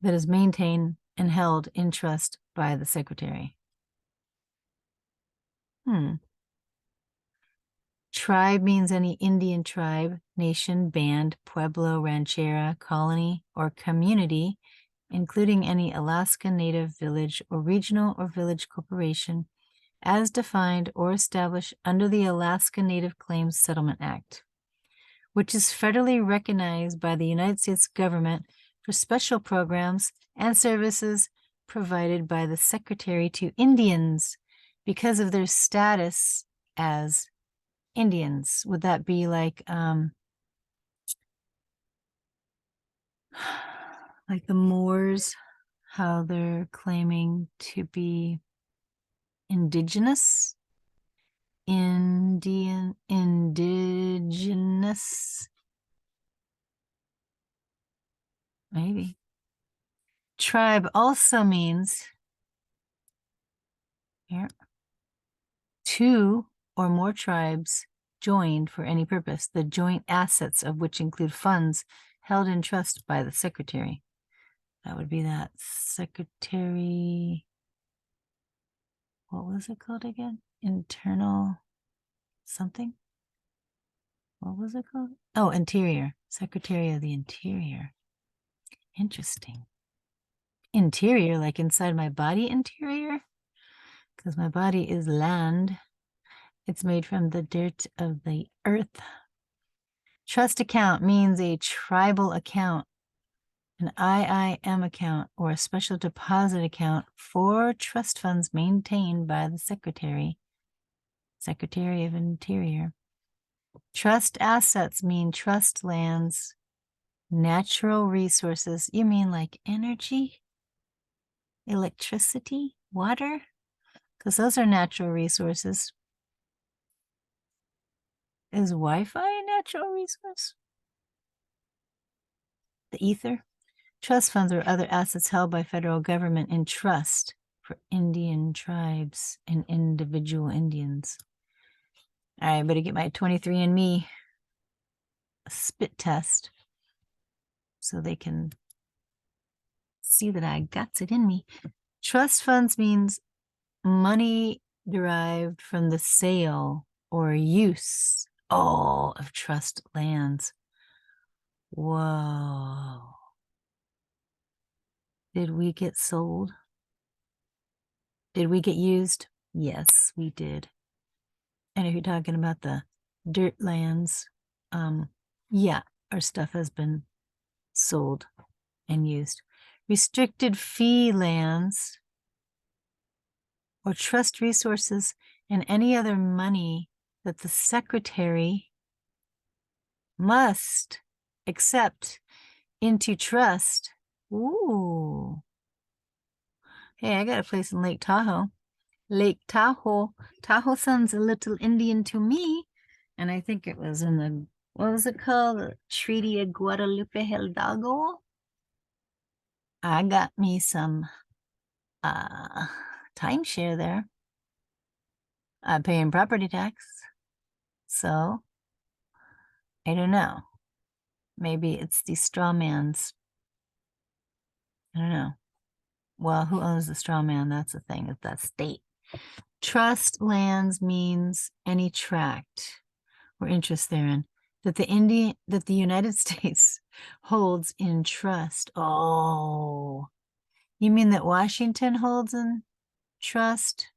that is maintained and held in trust by the secretary. Tribe means any Indian tribe, nation, band, pueblo, ranchera, colony, or community, including any Alaska Native village or regional or village corporation, as defined or established under the Alaska Native Claims Settlement Act, which is federally recognized by the United States government for special programs and services provided by the Secretary to Indians because of their status as Indians. Would that be like the Moors, how they're claiming to be indigenous? Indigenous. Maybe. Tribe also means here, two or more tribes joined for any purpose, the joint assets of which include funds held in trust by the secretary. That would be that secretary. What was it called again? Internal something? What was it called? Oh, Interior. Secretary of the Interior. Interesting. Interior, like inside my body interior? Because my body is land. It's made from the dirt of the earth. Trust account means a tribal account, an IIM account, or a special deposit account for trust funds maintained by the Secretary of Interior. Trust assets mean trust lands, natural resources. You mean like energy, electricity, water? because those are natural resources. Is Wi-Fi a natural resource? The ether? Trust funds or other assets held by federal government in trust for Indian tribes and individual Indians. All right, better get my 23andMe spit test so they can see that I got it in me. Trust funds means money derived from the sale or use of trust lands. Whoa. Did we get sold? Did we get used? Yes, we did. And if you're talking about the dirt lands, yeah, our stuff has been sold and used. Restricted fee lands or trust resources and any other money that the secretary must accept into trust. Ooh. Hey, I got a place in Lake Tahoe. Lake Tahoe. Tahoe sounds a little Indian to me. And I think it was in the, what was it called? The Treaty of Guadalupe Hidalgo. I got me some timeshare there. I'm paying property tax. So, I don't know. Maybe it's the straw man's. I don't know. Well, who owns the straw man? That's the thing. It's that state. Trust lands means any tract or interest therein that the United States holds in trust. Oh, you mean that Washington holds in trust?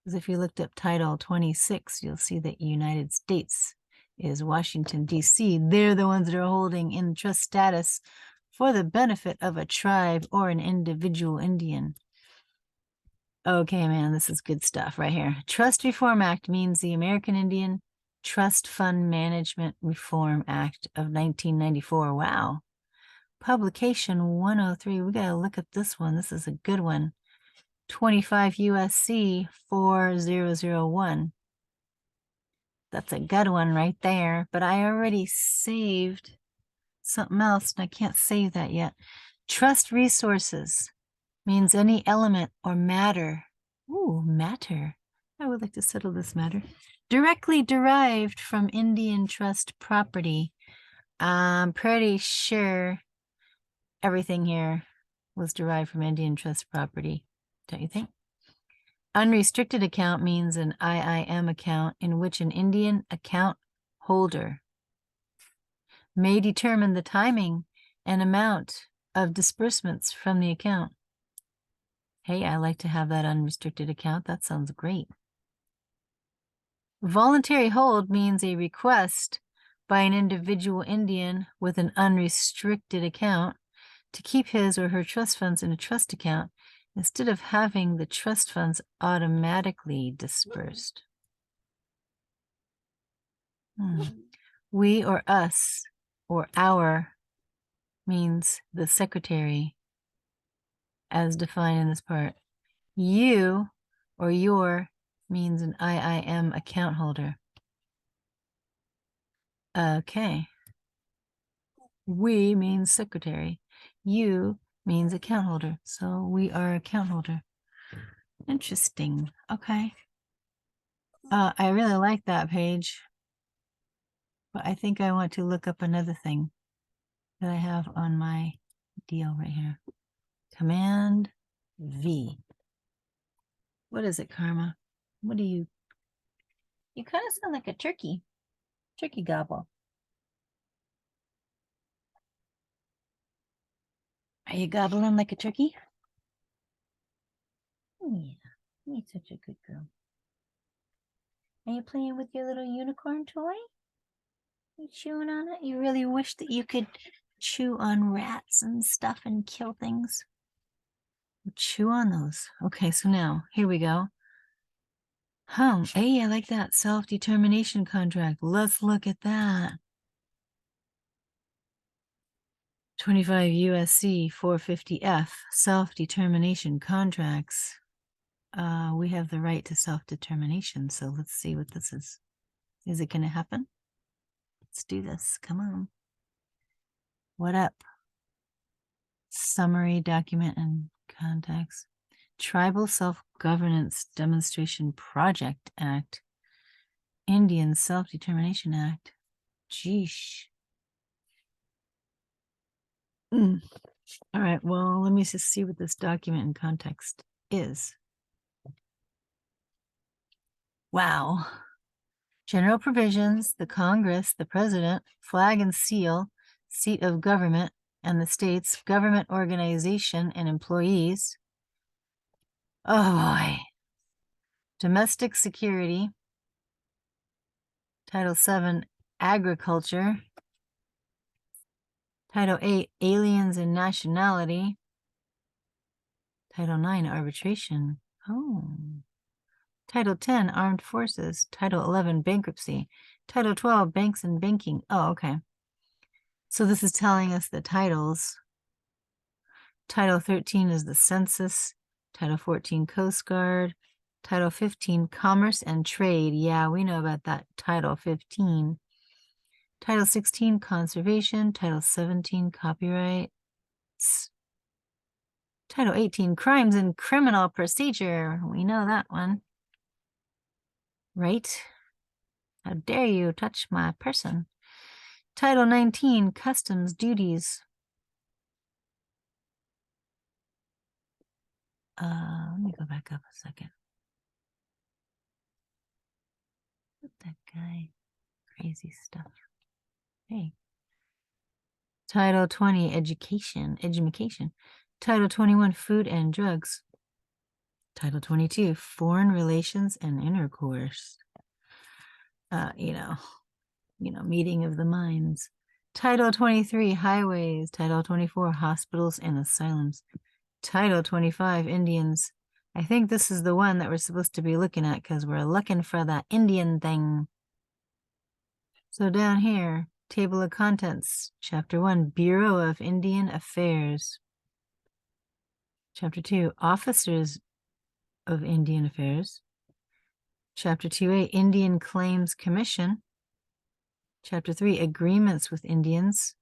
Because if you looked up Title 26, you'll see that United States is Washington, D.C. They're the ones that are holding in trust status for the benefit of a tribe or an individual Indian. Okay, man, this is good stuff right here. Trust Reform Act means the American Indian Trust Fund Management Reform Act of 1994. Wow. Publication 103. We got to look at this one. This is a good one. 25 U.S.C. 4001. That's a good one right there. But I already saved something else, and I can't save that yet. Trust resources means any element or matter. Ooh, matter. I would like to settle this matter. Directly derived from Indian trust property. I'm pretty sure everything here was derived from Indian trust property, don't you think? Unrestricted account means an IIM account in which an Indian account holder may determine the timing and amount of disbursements from the account. Hey, I like to have that unrestricted account. That sounds great. Voluntary hold means a request by an individual Indian with an unrestricted account to keep his or her trust funds in a trust account instead of having the trust funds automatically dispersed. We or us or our means the secretary as defined in this part. You or your means an IIM account holder. Okay. We means secretary. You means account holder. So we are account holder. Interesting. Okay. I really like that page. But I think I want to look up another thing that I have on my deal right here. Command V. What is it, Karma? What do you kind of sound like a turkey. Turkey gobble. Are you gobbling like a turkey? Yeah, you're such a good girl. Are you playing with your little unicorn toy? You chewing on it? You really wish that you could chew on rats and stuff and kill things? Chew on those. Okay, so now, here we go. Hey, I like that. Self-determination contract. Let's look at that. 25 U.S.C. 450F. Self-determination contracts. we have the right to self-determination. So let's see what this is. Is it going to happen? Let's do this. Come on. What up? Summary, document, and context. Tribal Self-Governance Demonstration Project Act. Indian Self-Determination Act. Geesh. All right, well, let me just see what this document and context is. Wow. General provisions, the Congress, the President, flag and seal, seat of government, and the states, government organization, and employees. Oh boy. Domestic security. Title 7, agriculture. Title 8, aliens and nationality. Title 9, arbitration. Oh. Title 10, armed forces. Title 11, bankruptcy. Title 12, banks and banking. Oh, okay. So this is telling us the titles. Title 13 is the census. Title 14, Coast Guard. Title 15, commerce and trade. Yeah, we know about that. Title 15. Title 16, conservation. Title 17, copyright. Title 18, crimes and criminal procedure. We know that one. Right? How dare you touch my person? Title 19, customs duties. Let me go back up a second. What that guy? Crazy stuff. Hey. Title 20, education. Title 21, food and drugs. Title 22, foreign relations and intercourse. Meeting of the minds. Title 23, highways. Title 24, hospitals and asylums. Title 25, Indians. I think this is the one that we're supposed to be looking at because we're looking for that Indian thing. So down here, table of contents, Chapter 1, Bureau of Indian Affairs. Chapter 2, Officers of Indian Affairs. Chapter 2A, Indian Claims Commission. Chapter 3, Agreements with Indians.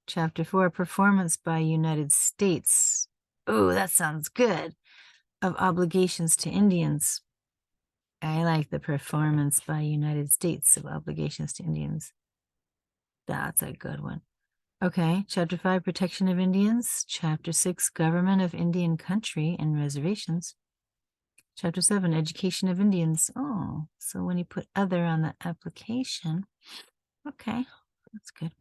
Chapter 4, Performance by United States. Oh, that sounds good. Of obligations to Indians. I like the performance by United States of obligations to Indians. That's a good one. Okay, Chapter 5, Protection of Indians. Chapter 6, Government of Indian Country and Reservations. Chapter 7, Education of Indians. Oh, so when you put other on the application, okay, that's good.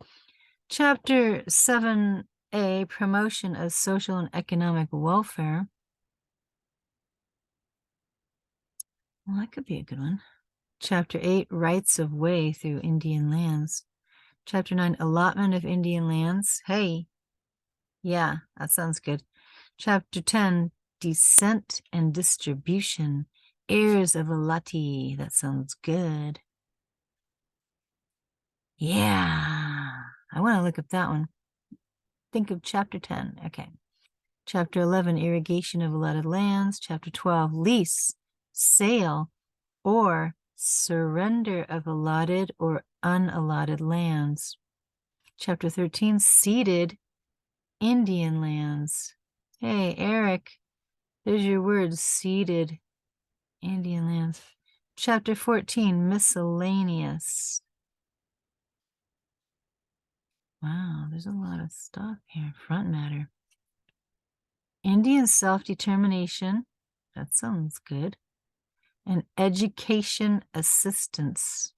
Chapter 7A, Promotion of Social and Economic Welfare. Well, that could be a good one. Chapter 8, Rights of Way through Indian Lands. Chapter 9, Allotment of Indian Lands. Hey, yeah, that sounds good. Chapter 10, Descent and Distribution. Heirs of Alati. That sounds good. Yeah, I want to look up that one. Think of Chapter 10. Okay. Chapter 11, Irrigation of Allotted Lands. Chapter 12, Lease, Sale, or Surrender of Allotted or Unallotted Lands. Chapter 13, Ceded Indian Lands. Hey, Eric, there's your word, ceded Indian Lands. Chapter 14, Miscellaneous. Wow, there's a lot of stuff here. Front matter. Indian self-determination. That sounds good. And education assistance.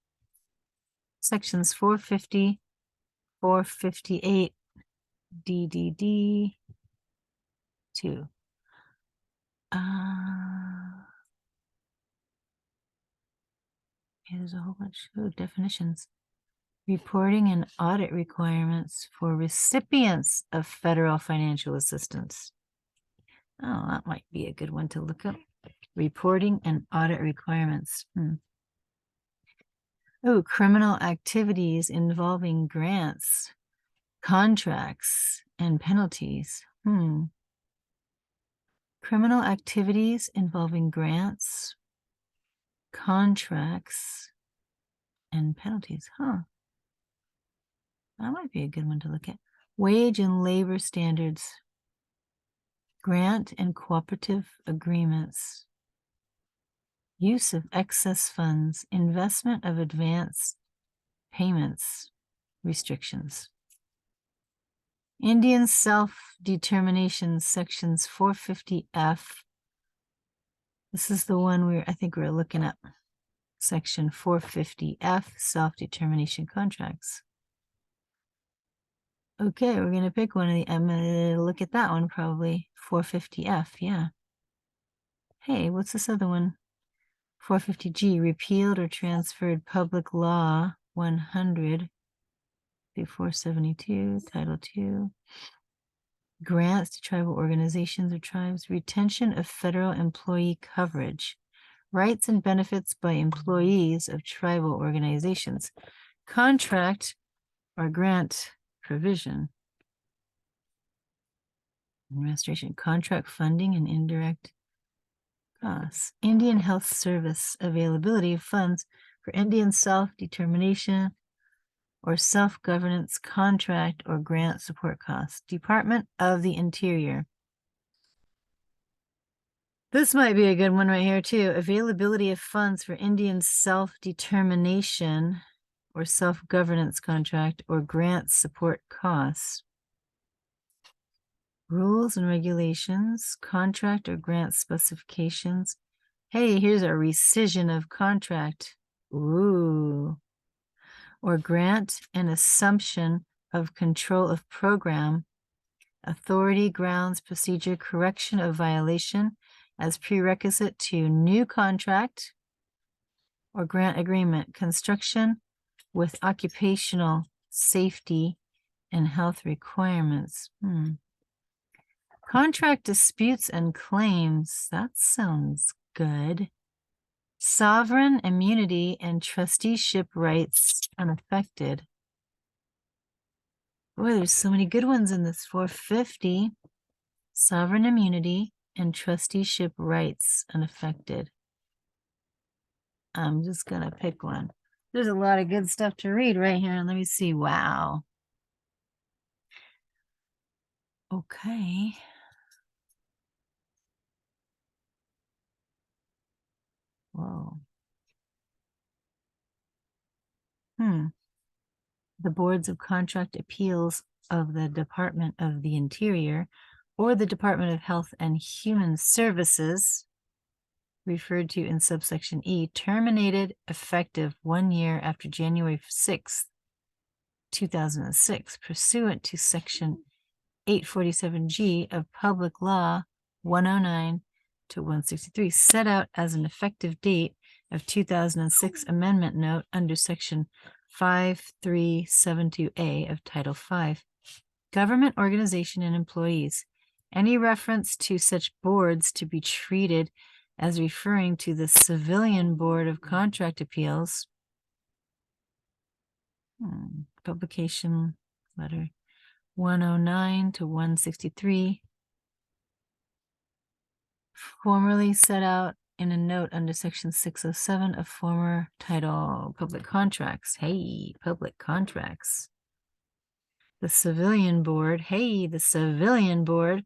Sections 450, 458, DDD 2. There's a whole bunch of definitions. Reporting and audit requirements for recipients of federal financial assistance. Oh, that might be a good one to look up. Reporting and audit requirements. Oh, criminal activities involving grants, contracts, and penalties. Criminal activities involving grants, contracts, and penalties. Huh. That might be a good one to look at. Wage and labor standards, grant and cooperative agreements, use of excess funds, investment of advance payments, restrictions. Indian self-determination sections 450F. This is the one I think we're looking at. Section 450F, self-determination contracts. Okay, we're going to pick one of the, I'm going to look at that one probably. 450F, yeah. Hey, what's this other one? 450G, repealed or transferred public law 100 through 472, Title II. Grants to tribal organizations or tribes, retention of federal employee coverage, rights and benefits by employees of tribal organizations, contract or grant provision, administration, contract funding and indirect costs, Indian Health Service availability of funds for Indian self-determination or self-governance contract or grant support costs, Department of the Interior. This might be a good one right here too. Availability of funds for Indian self-determination or self-governance contract or grant support costs. Rules and regulations, contract or grant specifications. Hey, here's a rescission of contract. Ooh. Or grant and assumption of control of program, authority, grounds, procedure, correction of violation as prerequisite to new contract or grant agreement, construction with occupational safety and health requirements. Contract disputes and claims. That sounds good. Sovereign immunity and trusteeship rights unaffected. Boy, there's so many good ones in this. 450. Sovereign immunity and trusteeship rights unaffected. I'm just going to pick one. There's a lot of good stuff to read right here. Let me see. Wow. Okay. Whoa. The boards of contract appeals of the Department of the Interior or the Department of Health and Human Services, referred to in subsection E, terminated effective 1 year after January 6, 2006, pursuant to section 847G of Public Law 109 to 163, set out as an effective date of 2006 amendment note under section 5372A of Title V. Government organization and employees. Any reference to such boards to be treated as referring to the Civilian Board of Contract Appeals. Publication letter 109 to 163. Formerly set out in a note under section 607 of former title public contracts. Hey, public contracts. The Civilian Board. Hey, the Civilian Board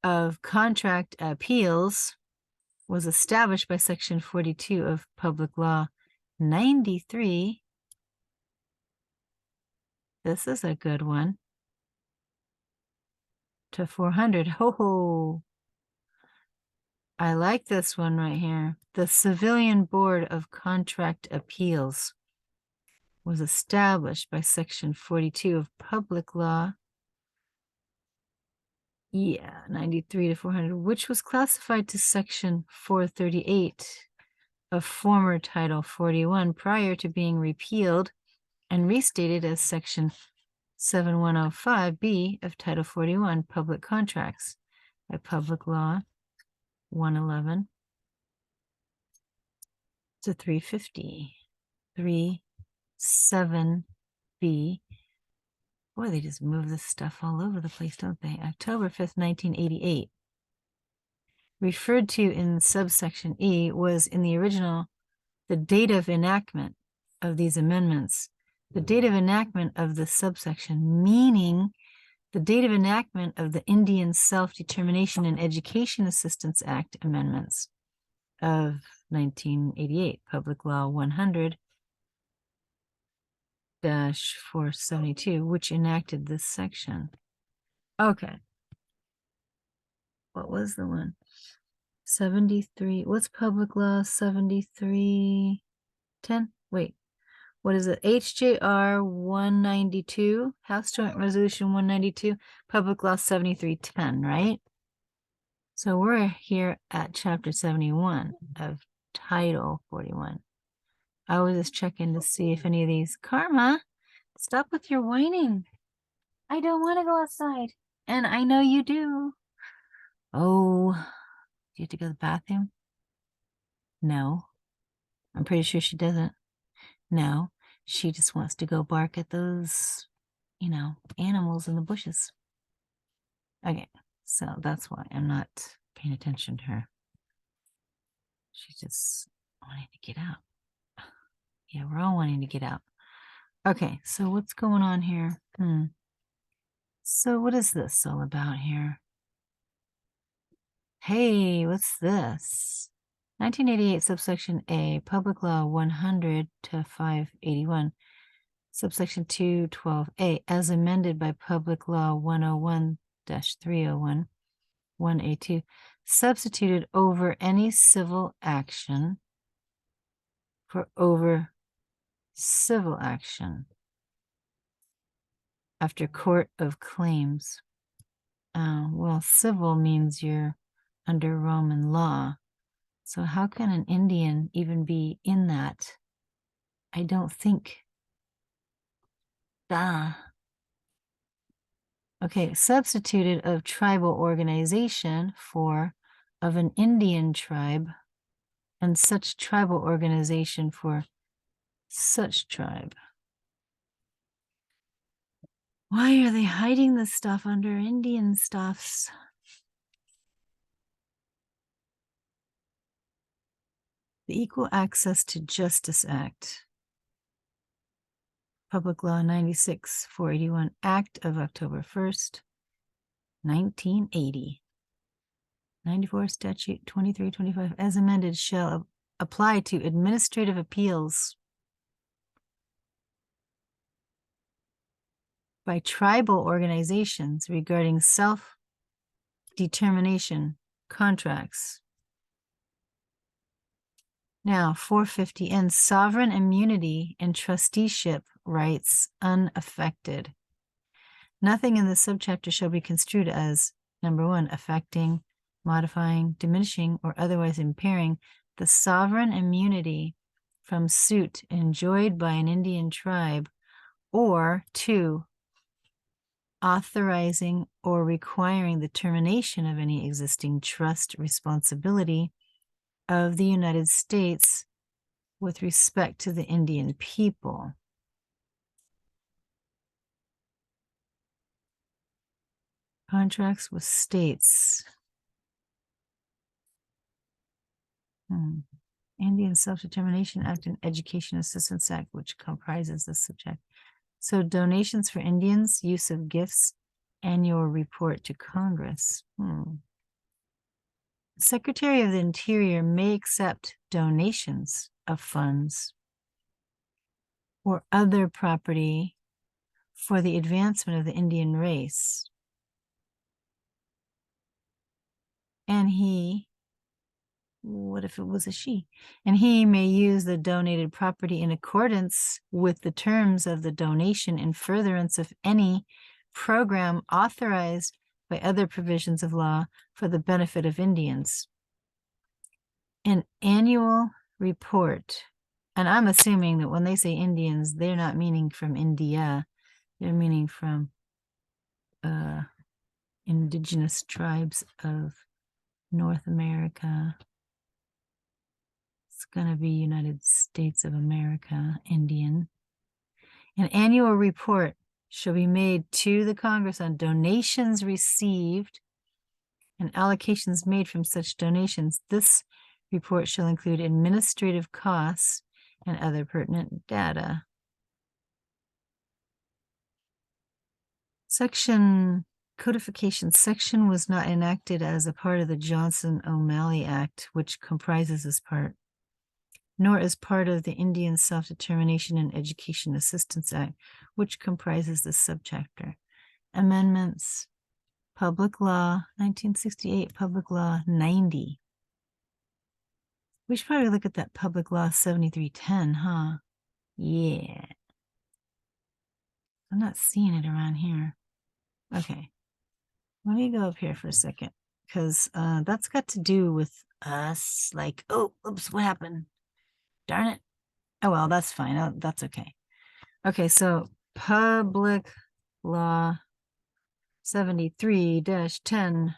of Contract Appeals was established by section 42 of Public Law 93. This is a good one. To 400. Ho ho. I like this one right here. The Civilian Board of Contract Appeals was established by section 42 of Public Law. Yeah, 93 to 400, which was classified to section 438 of former Title 41 prior to being repealed and restated as section 7105B of Title 41 Public Contracts by Public Law 111 to 350. 37B. Boy, they just move this stuff all over the place, don't they? October 5th, 1988. referred to in subsection E was in the original the date of enactment of these amendments, the date of enactment of the subsection, meaning the date of enactment of the Indian Self-Determination and Education Assistance Act amendments of 1988, Public Law 100-472, which enacted this section. Okay. What was the one? 73. What's Public Law 7310? Wait, what is it? HJR 192, House Joint Resolution 192, Public Law 7310, right? So we're here at Chapter 71 of Title 41. I was just checking to see if any of these. Karma, stop with your whining. I don't want to go outside. And I know you do. Oh, do you have to go to the bathroom? No. I'm pretty sure she doesn't. No, she just wants to go bark at those, animals in the bushes. Okay, so that's why I'm not paying attention to her. She's just wanting to get out. Yeah, we're all wanting to get out. Okay, so what's going on here? So what is this all about here? Hey, what's this? 1988, subsection A, Public Law 100-581, subsection 212A, as amended by Public Law 101-301, 1A2, substituted over any civil action for over civil action after court of claims. Well, civil means you're under Roman law. So how can an Indian even be in that? I don't think. Okay, substituted of tribal organization for of an Indian tribe and such tribal organization for such tribe. Why are they hiding this stuff under Indian stuffs? The Equal Access to Justice Act, Public Law 96-481, Act of October 1st, 1980. 94 Statute 2325, as amended, shall apply to administrative appeals by tribal organizations regarding self-determination contracts. Now, 450, and sovereign immunity and trusteeship rights unaffected. Nothing in the subchapter shall be construed as, number one, affecting, modifying, diminishing, or otherwise impairing the sovereign immunity from suit enjoyed by an Indian tribe, or two, authorizing or requiring the termination of any existing trust responsibility of the United States with respect to the Indian people. Contracts with states. Indian Self-Determination Act and Education Assistance Act, which comprises this subject. So donations for Indians, use of gifts, annual report to Congress. Secretary of the Interior may accept donations of funds or other property for the advancement of the Indian race. And what if it was a she? And he may use the donated property in accordance with the terms of the donation in furtherance of any program authorized by other provisions of law for the benefit of Indians. An annual report, and I'm assuming that when they say Indians, they're not meaning from India, they're meaning from indigenous tribes of North America. It's going to be United States of America, Indian. An annual report shall be made to the Congress on donations received and allocations made from such donations. This report shall include administrative costs and other pertinent data. Section codification section was not enacted as a part of the Johnson-O'Malley Act, which comprises this part, nor as part of the Indian Self-Determination and Education Assistance Act, which comprises this subchapter. Amendments, Public Law 1968, Public Law 90. We should probably look at that Public Law 7310, huh? Yeah. I'm not seeing it around here. Okay. Let me go up here for a second, because that's got to do with us. Like, oh, oops, what happened? Darn it. Oh, well, that's fine. Oh, that's okay. Okay, so Public Law 73-10,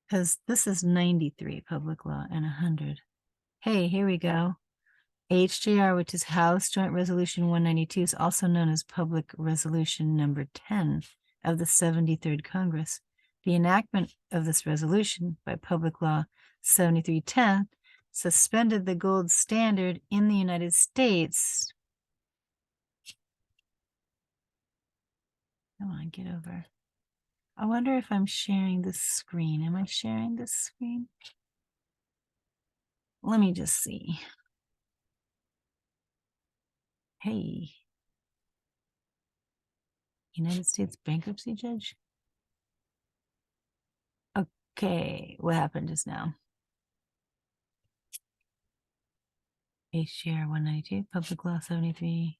because this is 93 Public Law and 100. Hey, here we go. HJR, which is House Joint Resolution 192, is also known as Public Resolution number 10 of the 73rd Congress. The enactment of this resolution by Public Law 7310 suspended the gold standard in the United States. Come on, get over. I wonder if I'm sharing this screen. Am I sharing this screen? Let me just see. Hey. United States bankruptcy judge? Okay, what happened just now? HGR 192, Public Law 73.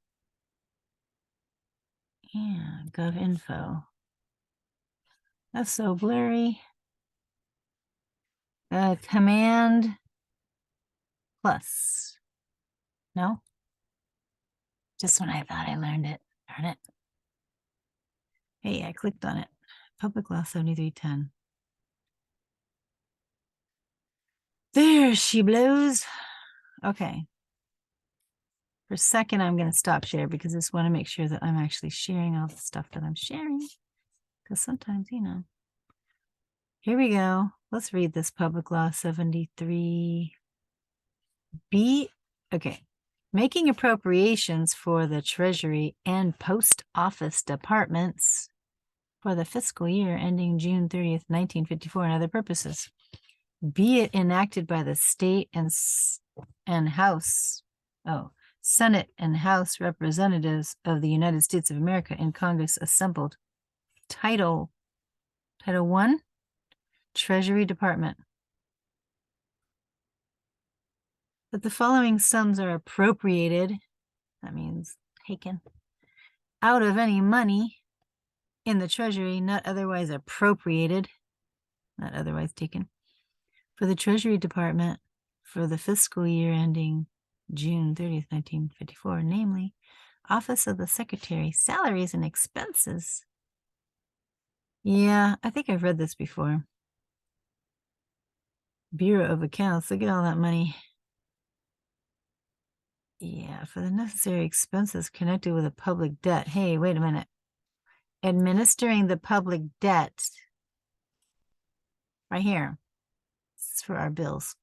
Yeah, Gov Info. That's so blurry. Command plus. No? Just when I thought I learned it. Darn it. Hey, I clicked on it. Public Law 7310. There she blows. Okay. For a second, I'm going to stop share because I just want to make sure that I'm actually sharing all the stuff that I'm sharing. Because sometimes, you know. Here we go. Let's read this Public Law 73B. Okay. Making appropriations for the Treasury and Post Office departments for the fiscal year ending June 30th, 1954, and other purposes. Be it enacted by the state and House, Senate and House representatives of the United States of America in Congress assembled. Title 1, Treasury Department. That the following sums are appropriated, that means taken, out of any money in the Treasury not otherwise appropriated, not otherwise taken, for the Treasury Department for the fiscal year ending June 30th, 1954, namely, Office of the Secretary, salaries and expenses. Yeah, I think I've read this before. Bureau of Accounts, look at all that money. Yeah, for the necessary expenses connected with a public debt. Hey, wait a minute. Administering the public debt. Right here. This is for our bills.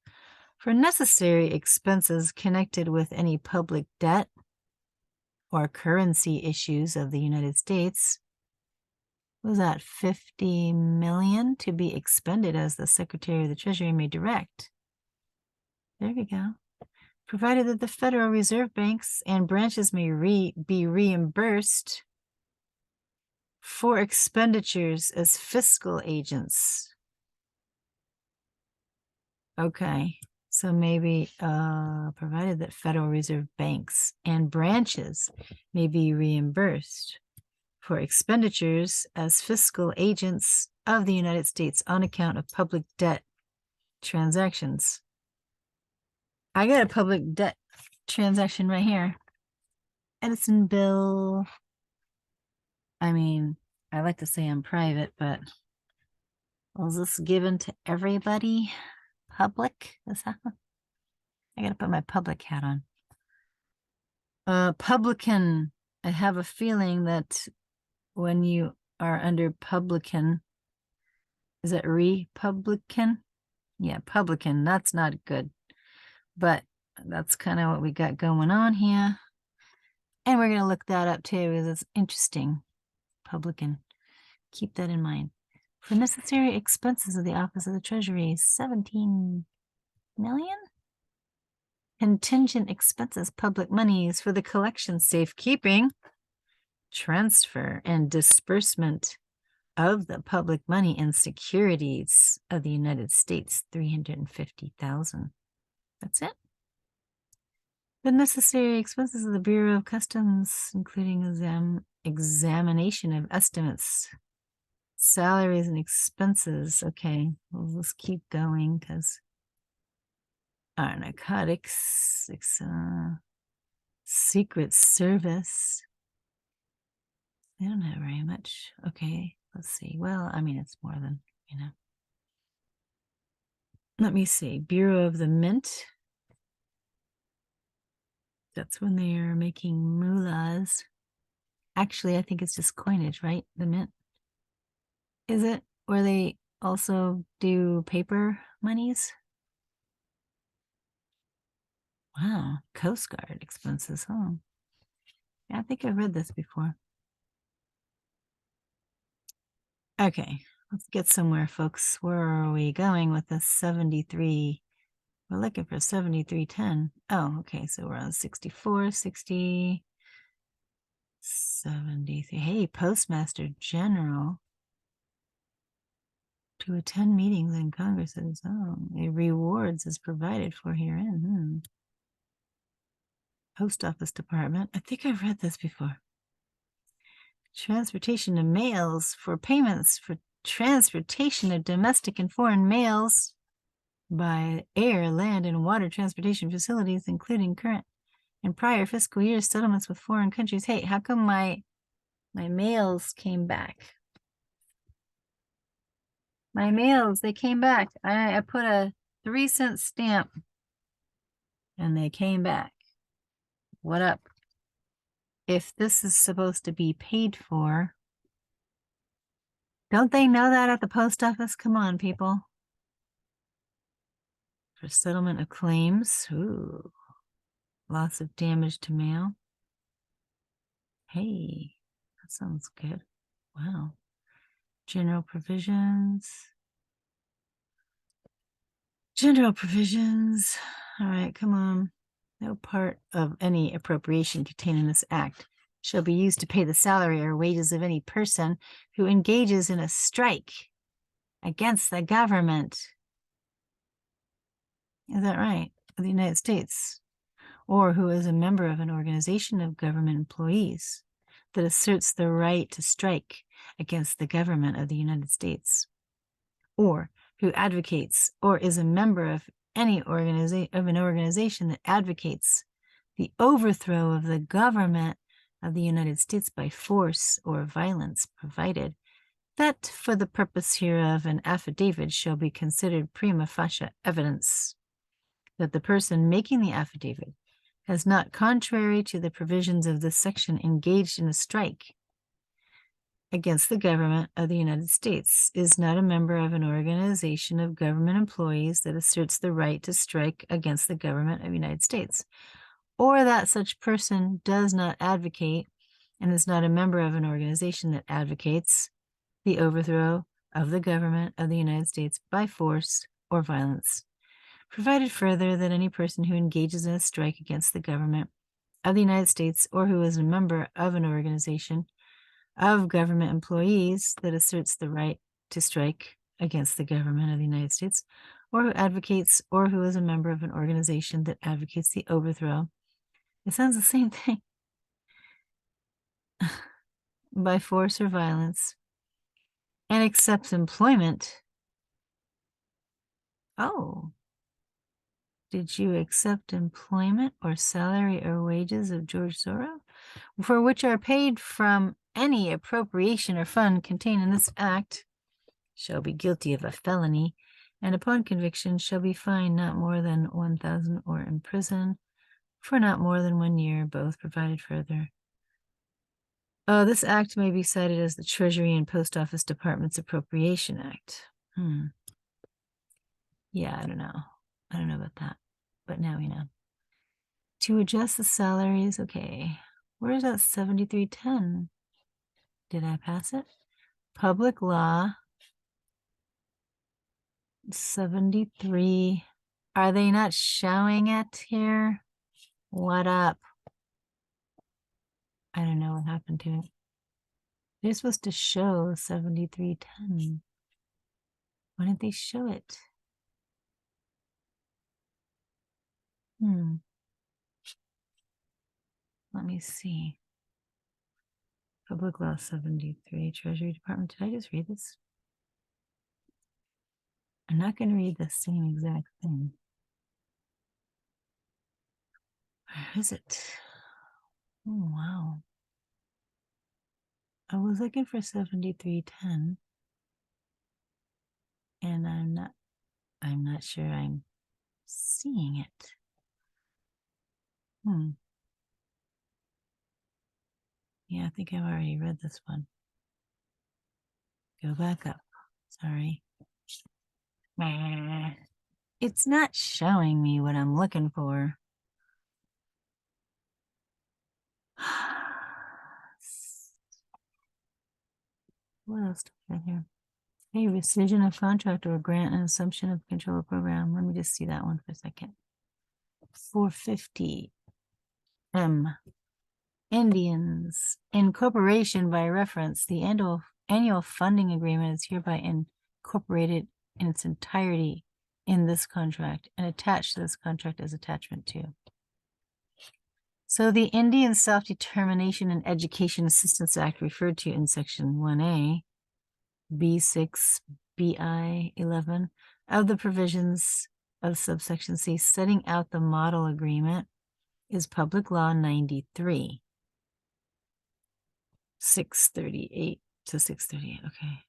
For necessary expenses connected with any public debt or currency issues of the United States, was that 50 million to be expended as the Secretary of the Treasury may direct. There we go. Provided that the Federal Reserve banks and branches may be reimbursed for expenditures as fiscal agents. Okay, so maybe provided that Federal Reserve banks and branches may be reimbursed for expenditures as fiscal agents of the United States on account of public debt transactions. I got a public debt transaction right here. Edison bill. I mean, I like to say I'm private, but was this given to everybody? Public? Is that one? I gotta put my public hat on. Publican. I have a feeling that when you are under publican. Is it Republican? Yeah, publican. That's not good. But that's kind of what we got going on here. And we're going to look that up too, because it's interesting. Publican. Keep that in mind. For necessary expenses of the Office of the Treasury, 17 million? Contingent expenses, public monies for the collection, safekeeping, transfer, and disbursement of the public money and securities of the United States, 350,000. That's it. The necessary expenses of the Bureau of Customs, including examination of estimates, salaries and expenses. Okay, we'll just keep going because our narcotics, Secret Service. They don't have very much. Okay, let's see. Well, I mean, it's more than, Let me see. Bureau of the Mint. That's when they are making moolahs. Actually, I think it's just coinage, right? The mint. Is it? Where they also do paper monies? Wow. Coast Guard expenses, huh? Yeah, I think I've read this before. Okay, let's get somewhere, folks. Where are we going with this 73? We're looking for 7310. Oh, okay, so we're on 64, 60, 73. Hey, Postmaster General. To attend meetings and congresses. Oh, the rewards is provided for herein. Post Office Department. I think I've read this before. Transportation of mails for payments for transportation of domestic and foreign mails by air, land, and water transportation facilities, including current and prior fiscal year settlements with foreign countries. Hey, how come my mails came back? My mails, they came back. I put a 3-cent stamp and they came back. What up? If this is supposed to be paid for, don't they know that at the post office? Come on, people. For settlement of claims. Ooh. Loss of damage to mail. Hey, that sounds good. Wow. General provisions. General provisions. All right, come on. No part of any appropriation contained in this act shall be used to pay the salary or wages of any person who engages in a strike against the government. Is that right? Of the United States, or who is a member of an organization of government employees that asserts the right to strike against the government of the United States, or who advocates or is a member of any organization that advocates the overthrow of the government of the United States by force or violence, provided that for the purpose hereof an affidavit shall be considered prima facie evidence that the person making the affidavit has not, contrary to the provisions of this section, engaged in a strike against the government of the United States, is not a member of an organization of government employees that asserts the right to strike against the government of the United States, or that such person does not advocate and is not a member of an organization that advocates the overthrow of the government of the United States by force or violence. Provided further that any person who engages in a strike against the government of the United States, or who is a member of an organization of government employees that asserts the right to strike against the government of the United States, or who advocates or who is a member of an organization that advocates the overthrow. It sounds the same thing. By force or violence, and accepts employment. Oh. Did you accept employment or salary or wages of George Soros, for which are paid from any appropriation or fund contained in this act, shall be guilty of a felony, and upon conviction shall be fined not more than 1,000 or in prison for not more than 1 year, both provided further. Oh, this act may be cited as the Treasury and Post Office Department's Appropriation Act. Yeah, I don't know. I don't know about that, but now we know. To adjust the salaries, okay. Where's that 7310? Did I pass it? Public Law 73. Are they not showing it here? What up? I don't know what happened to it. They're supposed to show 7310. Why didn't they show it? Let me see. Public Law 73, Treasury Department. Did I just read this? I'm not going to read the same exact thing. Where is it? Oh, wow. I was looking for 7310. And I'm not sure I'm seeing it. Yeah, I think I've already read this one. Go back up. Sorry. It's not showing me what I'm looking for. What else do we have here? Hey, rescission of contract or grant and assumption of control program. Let me just see that one for a second. 450 M. Indians. Incorporation by reference. The annual funding agreement is hereby incorporated in its entirety in this contract and attached to this contract as attachment 2. So the Indian Self-Determination and Education Assistance Act referred to in section 1A, B6, BI 11 of the provisions of subsection C setting out the model agreement is Public Law 93. 638 to 638, okay.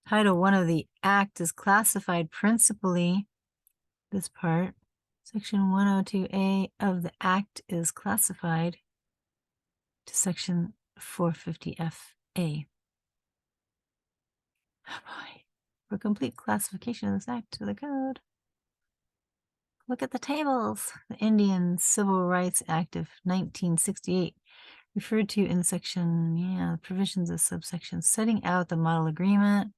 Title 1 of the Act is classified principally, this part, Section 102A of the Act is classified to Section 450FA. Oh boy. For complete classification of this Act to the code, look at the tables. The Indian Civil Rights Act of 1968, referred to in section, provisions of subsection setting out the model agreement,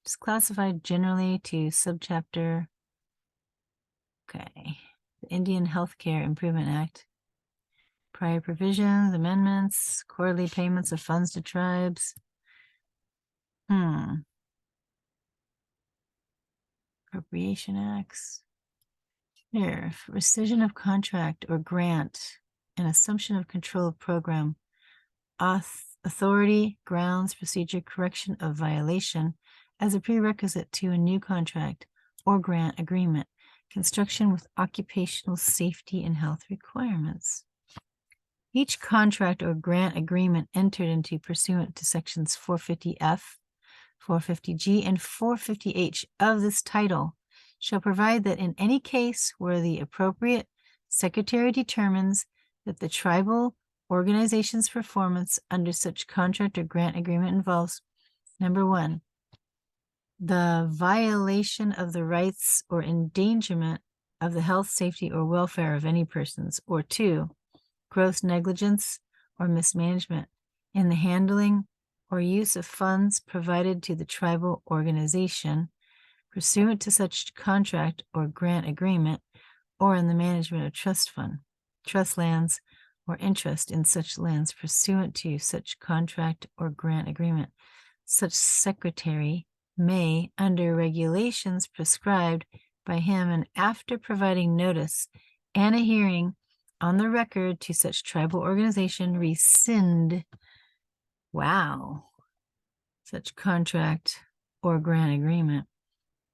is classified generally to subchapter. Okay. The Indian Healthcare Improvement Act. Prior provisions, amendments, quarterly payments of funds to tribes. Appropriation Acts. Here, rescission of contract or grant and assumption of control of program. Authority, grounds, procedure, correction of violation as a prerequisite to a new contract or grant agreement. Construction with occupational safety and health requirements. Each contract or grant agreement entered into pursuant to sections 450F, 450G, and 450H of this title shall provide that in any case where the appropriate secretary determines that the tribal organization's performance under such contract or grant agreement involves, number 1, the violation of the rights or endangerment of the health, safety, or welfare of any persons, or 2, gross negligence or mismanagement in the handling or use of funds provided to the tribal organization pursuant to such contract or grant agreement, or in the management of trust fund, trust lands, or interest in such lands pursuant to such contract or grant agreement. Such secretary may, under regulations prescribed by him and after providing notice and a hearing on the record to such tribal organization, rescind, such contract or grant agreement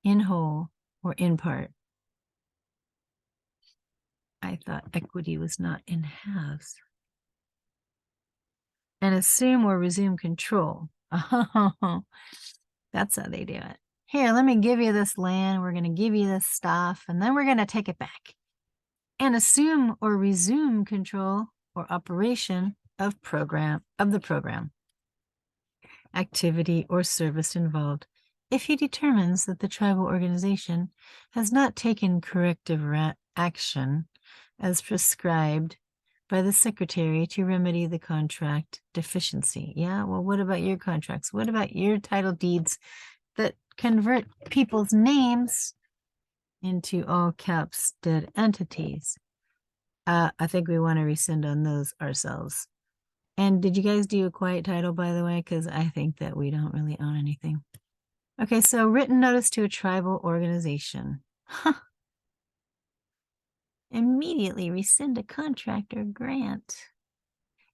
in whole or in part. I thought equity was not in halves. And assume or resume control. Oh, that's how they do it. Here, let me give you this land. We're going to give you this stuff, and then we're going to take it back. And assume or resume control or operation of the program, activity, or service involved if he determines that the tribal organization has not taken corrective action as prescribed by the secretary to remedy the contract deficiency. Yeah, well, what about your contracts? What about your title deeds that convert people's names into all caps dead entities? I think we want to rescind on those ourselves. And did you guys do a quiet title, by the way? Because I think that we don't really own anything. Okay, so written notice to a tribal organization. Immediately rescind a contract or grant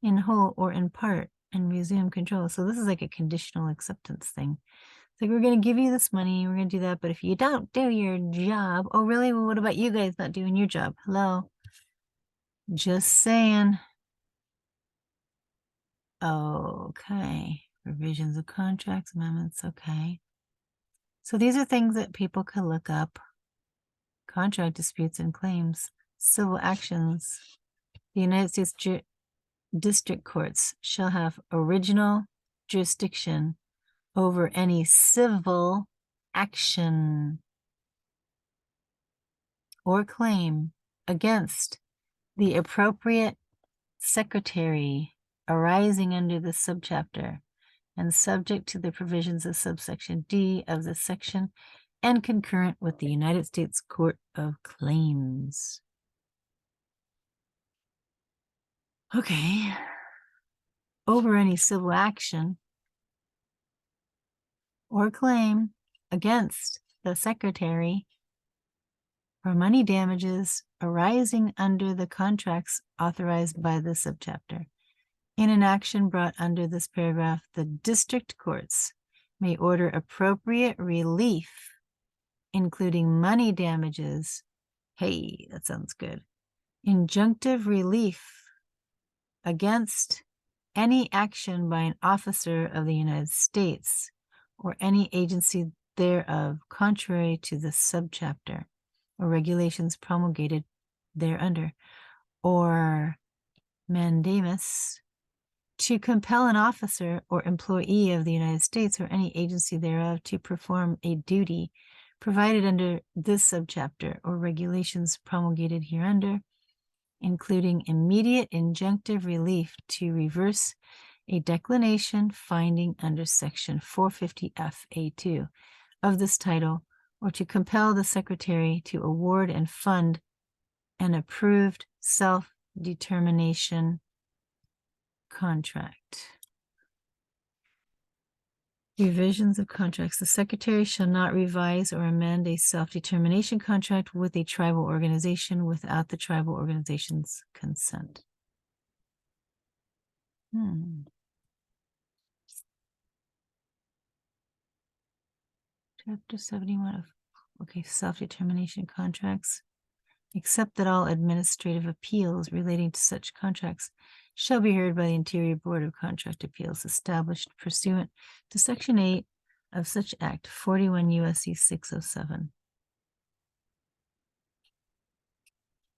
in whole or in part and resume control. So this is like a conditional acceptance thing. It's like, we're going to give you this money, we're going to do that, but if you don't do your job, oh, really? Well, what about you guys not doing your job? Hello? Just saying. Okay. Revisions of contracts, amendments, okay. So these are things that people can look up. Contract disputes and claims, civil actions. The United States district courts shall have original jurisdiction over any civil action or claim against the appropriate secretary arising under this subchapter and subject to the provisions of subsection D of this section and concurrent with the United States Court of Claims. Okay. Over any civil action or claim against the secretary for money damages arising under the contracts authorized by this subchapter. In an action brought under this paragraph, the district courts may order appropriate relief, including money damages. Hey, that sounds good. Injunctive relief against any action by an officer of the United States or any agency thereof contrary to this subchapter or regulations promulgated thereunder, or mandamus, to compel an officer or employee of the United States or any agency thereof to perform a duty provided under this subchapter or regulations promulgated hereunder, including immediate injunctive relief to reverse a declination finding under section 450F(a)(2) of this title, or to compel the secretary to award and fund an approved self-determination contract. Revisions of contracts. The secretary shall not revise or amend a self-determination contract with a tribal organization without the tribal organization's consent. Chapter 71 of, okay, self-determination contracts. Except that all administrative appeals relating to such contracts shall be heard by the Interior Board of Contract Appeals established pursuant to Section 8 of such Act, 41 U.S.C. 607.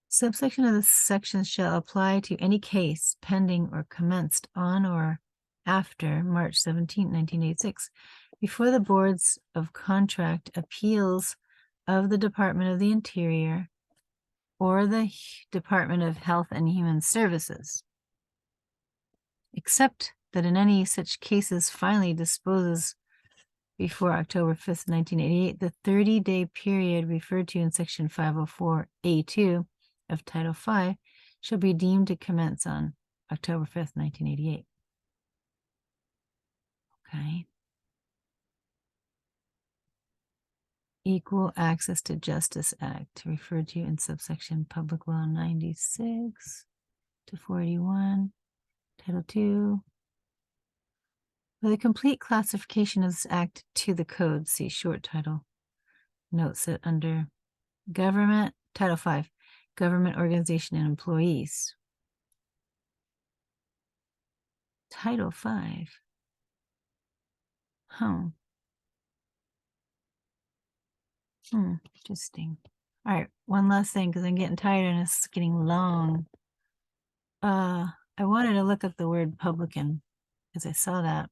Subsection of this section shall apply to any case pending or commenced on or after March 17, 1986, before the Boards of Contract Appeals of the Department of the Interior or the Department of Health and Human Services, except that in any such cases finally disposes before October 5th, 1988, the 30-day period referred to in Section 504A2 of Title V shall be deemed to commence on October 5th, 1988. Okay. Equal Access to Justice Act, referred to in subsection Public Law 96 to 481, Title II. For the complete classification of this act to the code, see short title. Notes that under government, Title V, government organization and employees. Title V. Interesting. All right, one last thing because I'm getting tired and it's getting long. I wanted to look up the word publican because I saw that.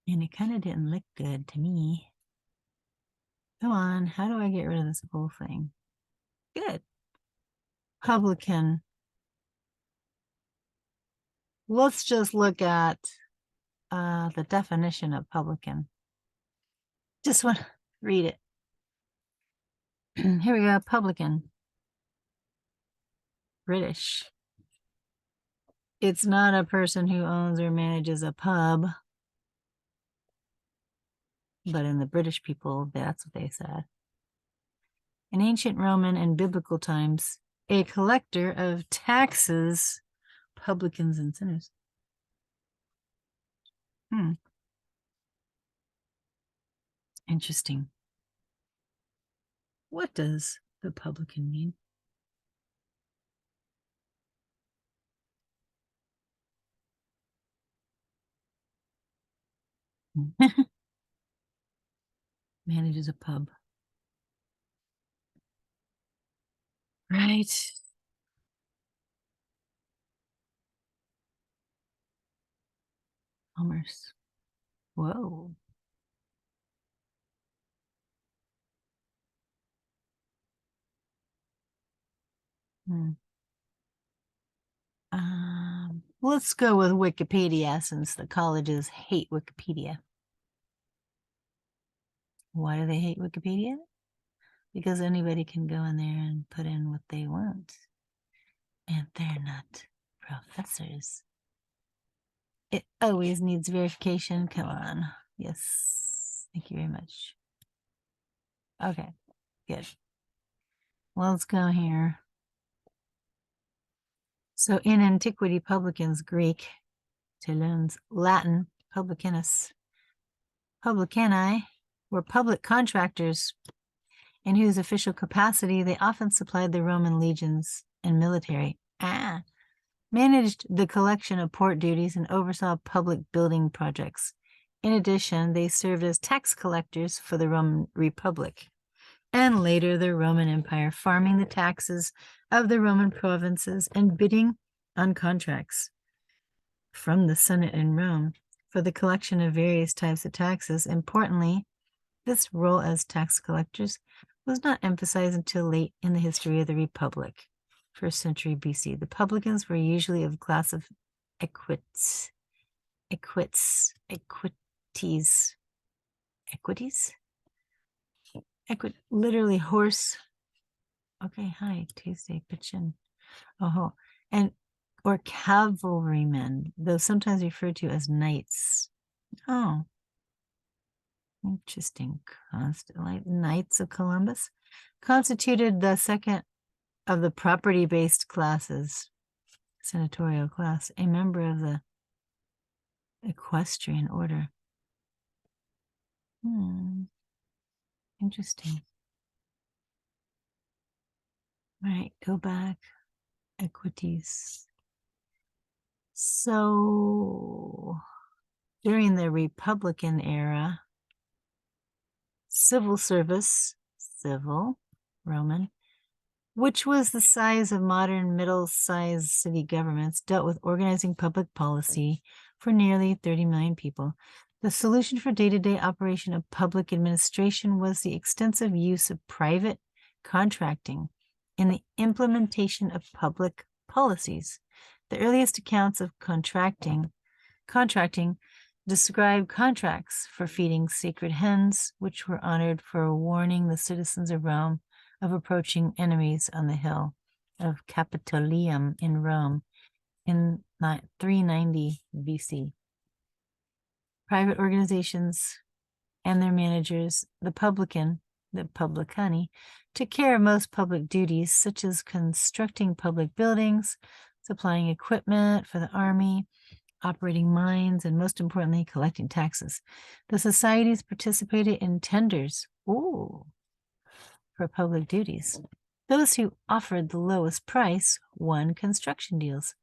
And it kind of didn't look good to me. Come on, how do I get rid of this whole thing? Good. Publican. Let's just look at the definition of publican. Just want to read it. Here we go. Publican. British. It's not a person who owns or manages a pub. But in the British people, that's what they said. In ancient Roman and biblical times, a collector of taxes, publicans and sinners. Interesting. What does the publican mean? Manages a pub. Right. Commerce. Whoa. Let's go with Wikipedia since the colleges hate Wikipedia. Why do they hate Wikipedia? Because anybody can go in there and put in what they want. And they're not professors. It always needs verification. Come on. Yes. Thank you very much. Okay, good. Well, let's go here. So in antiquity, publicans, Greek, Tulens, Latin, publicanus, publicani, were public contractors in whose official capacity they often supplied the Roman legions and military, managed the collection of port duties and oversaw public building projects. In addition, they served as tax collectors for the Roman Republic and later the Roman Empire, farming the taxes of the Roman provinces and bidding on contracts from the Senate in Rome for the collection of various types of taxes. Importantly, this role as tax collectors was not emphasized until late in the history of the Republic, 1st century BC. The publicans were usually of the class of equites, literally horse. Okay, hi, Tuesday, pitchin. Oh, and or cavalrymen, though sometimes referred to as knights. Oh, interesting. Like Knights of Columbus constituted the second of the property-based classes, senatorial class, a member of the equestrian order. Interesting. All right, go back. Equities. So during the Republican era, civil service, civil, Roman, which was the size of modern middle-sized city governments, dealt with organizing public policy for nearly 30 million people. The solution for day-to-day operation of public administration was the extensive use of private contracting in the implementation of public policies. The earliest accounts of contracting describe contracts for feeding sacred hens, which were honored for warning the citizens of Rome of approaching enemies on the hill of Capitolium in Rome in 390 BC. Private organizations and their managers, the publicani, took care of most public duties, such as constructing public buildings, supplying equipment for the army, operating mines, and most importantly, collecting taxes. The societies participated in tenders for public duties. Those who offered the lowest price won construction deals.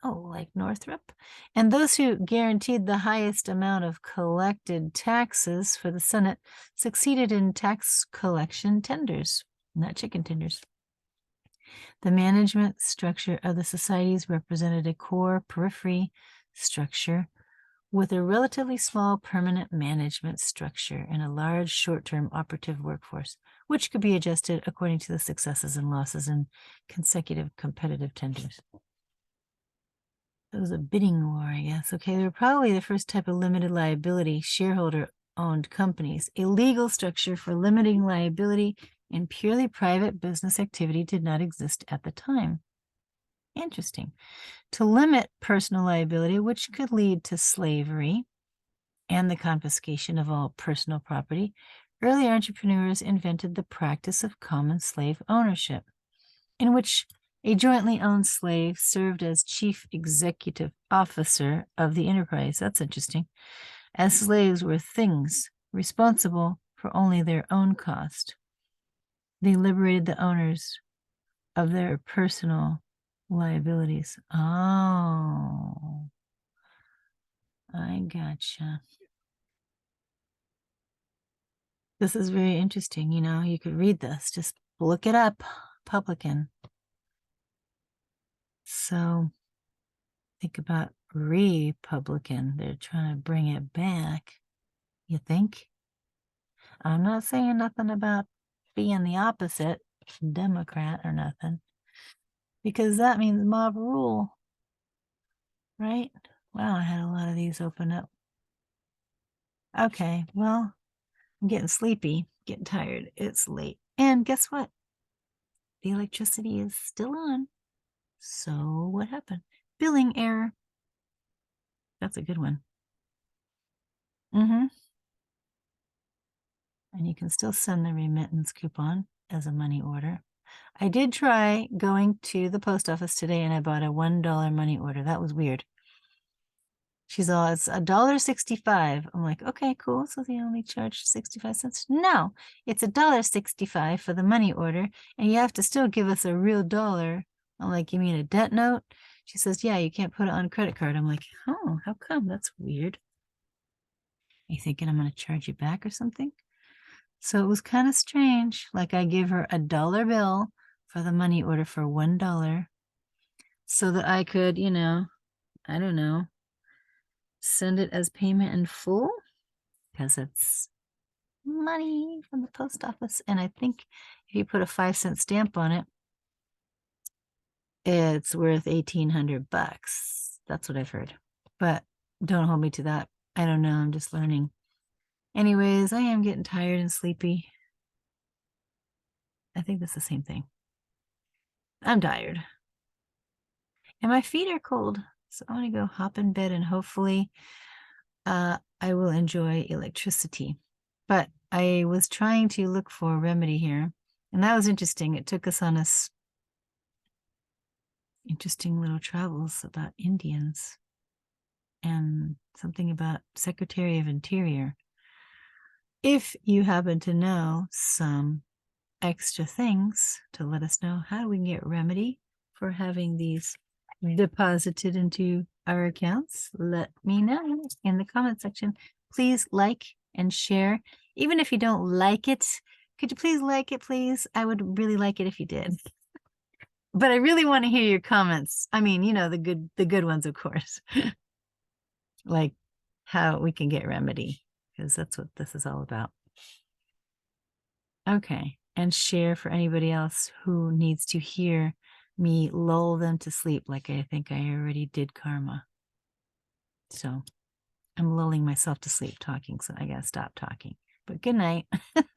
Like Northrop. And those who guaranteed the highest amount of collected taxes for the Senate succeeded in tax collection tenders, not chicken tenders. The management structure of the societies represented a core periphery structure with a relatively small permanent management structure and a large short-term operative workforce, which could be adjusted according to the successes and losses in consecutive competitive tenders. It was a bidding war, I guess. Okay, they were probably the first type of limited liability shareholder-owned companies. A legal structure for limiting liability in purely private business activity did not exist at the time. Interesting. To limit personal liability, which could lead to slavery and the confiscation of all personal property, early entrepreneurs invented the practice of common slave ownership, in which a jointly owned slave served as chief executive officer of the enterprise. That's interesting. As slaves were things responsible for only their own cost. They liberated the owners of their personal liabilities. Oh, I gotcha. This is very interesting. You know, you could read this. Just look it up. Publican. So think about Republican. They're trying to bring it back. You think? I'm not saying nothing about being the opposite, Democrat or nothing, because that means mob rule, right? Wow, I had a lot of these open up. Okay, well, I'm getting sleepy, getting tired. It's late. And guess what? The electricity is still on. So what happened? Billing error. That's a good one. And you can still send the remittance coupon as a money order. I did try going to the post office today and I bought a $1 money order. That was weird. She's all, it's $1.65. I'm like, okay, cool. So they only charge 65 cents. No, it's $1.65 for the money order, and you have to still give us a real dollar. I'm like, you mean a debt note? She says, yeah, you can't put it on a credit card. I'm like, oh, how come? That's weird. Are you thinking I'm going to charge you back or something? So it was kind of strange. Like I gave her a dollar bill for the money order for $1 so that I could, you know, I don't know, send it as payment in full because it's money from the post office. And I think if you put a 5-cent stamp on it, it's worth $1,800. That's what I've heard. But don't hold me to that. I don't know. I'm just learning. Anyways, I am getting tired and sleepy. I think that's the same thing. I'm tired. And my feet are cold. So I want to go hop in bed and hopefully I will enjoy electricity. But I was trying to look for a remedy here. And that was interesting. It took us on us interesting little travels about Indians and something about Secretary of Interior. If you happen to know some extra things to let us know how we can get remedy for having these deposited into our accounts, let me know in the comment section. Please like and share. Even if you don't like it, could you please like it, please? I would really like it if you did. But I really want to hear your comments. I mean, you know, the good ones, of course. Like how we can get remedy, because that's what this is all about. Okay. And share for anybody else who needs to hear me lull them to sleep like I think I already did Karma. So I'm lulling myself to sleep talking, so I gotta stop talking. But good night.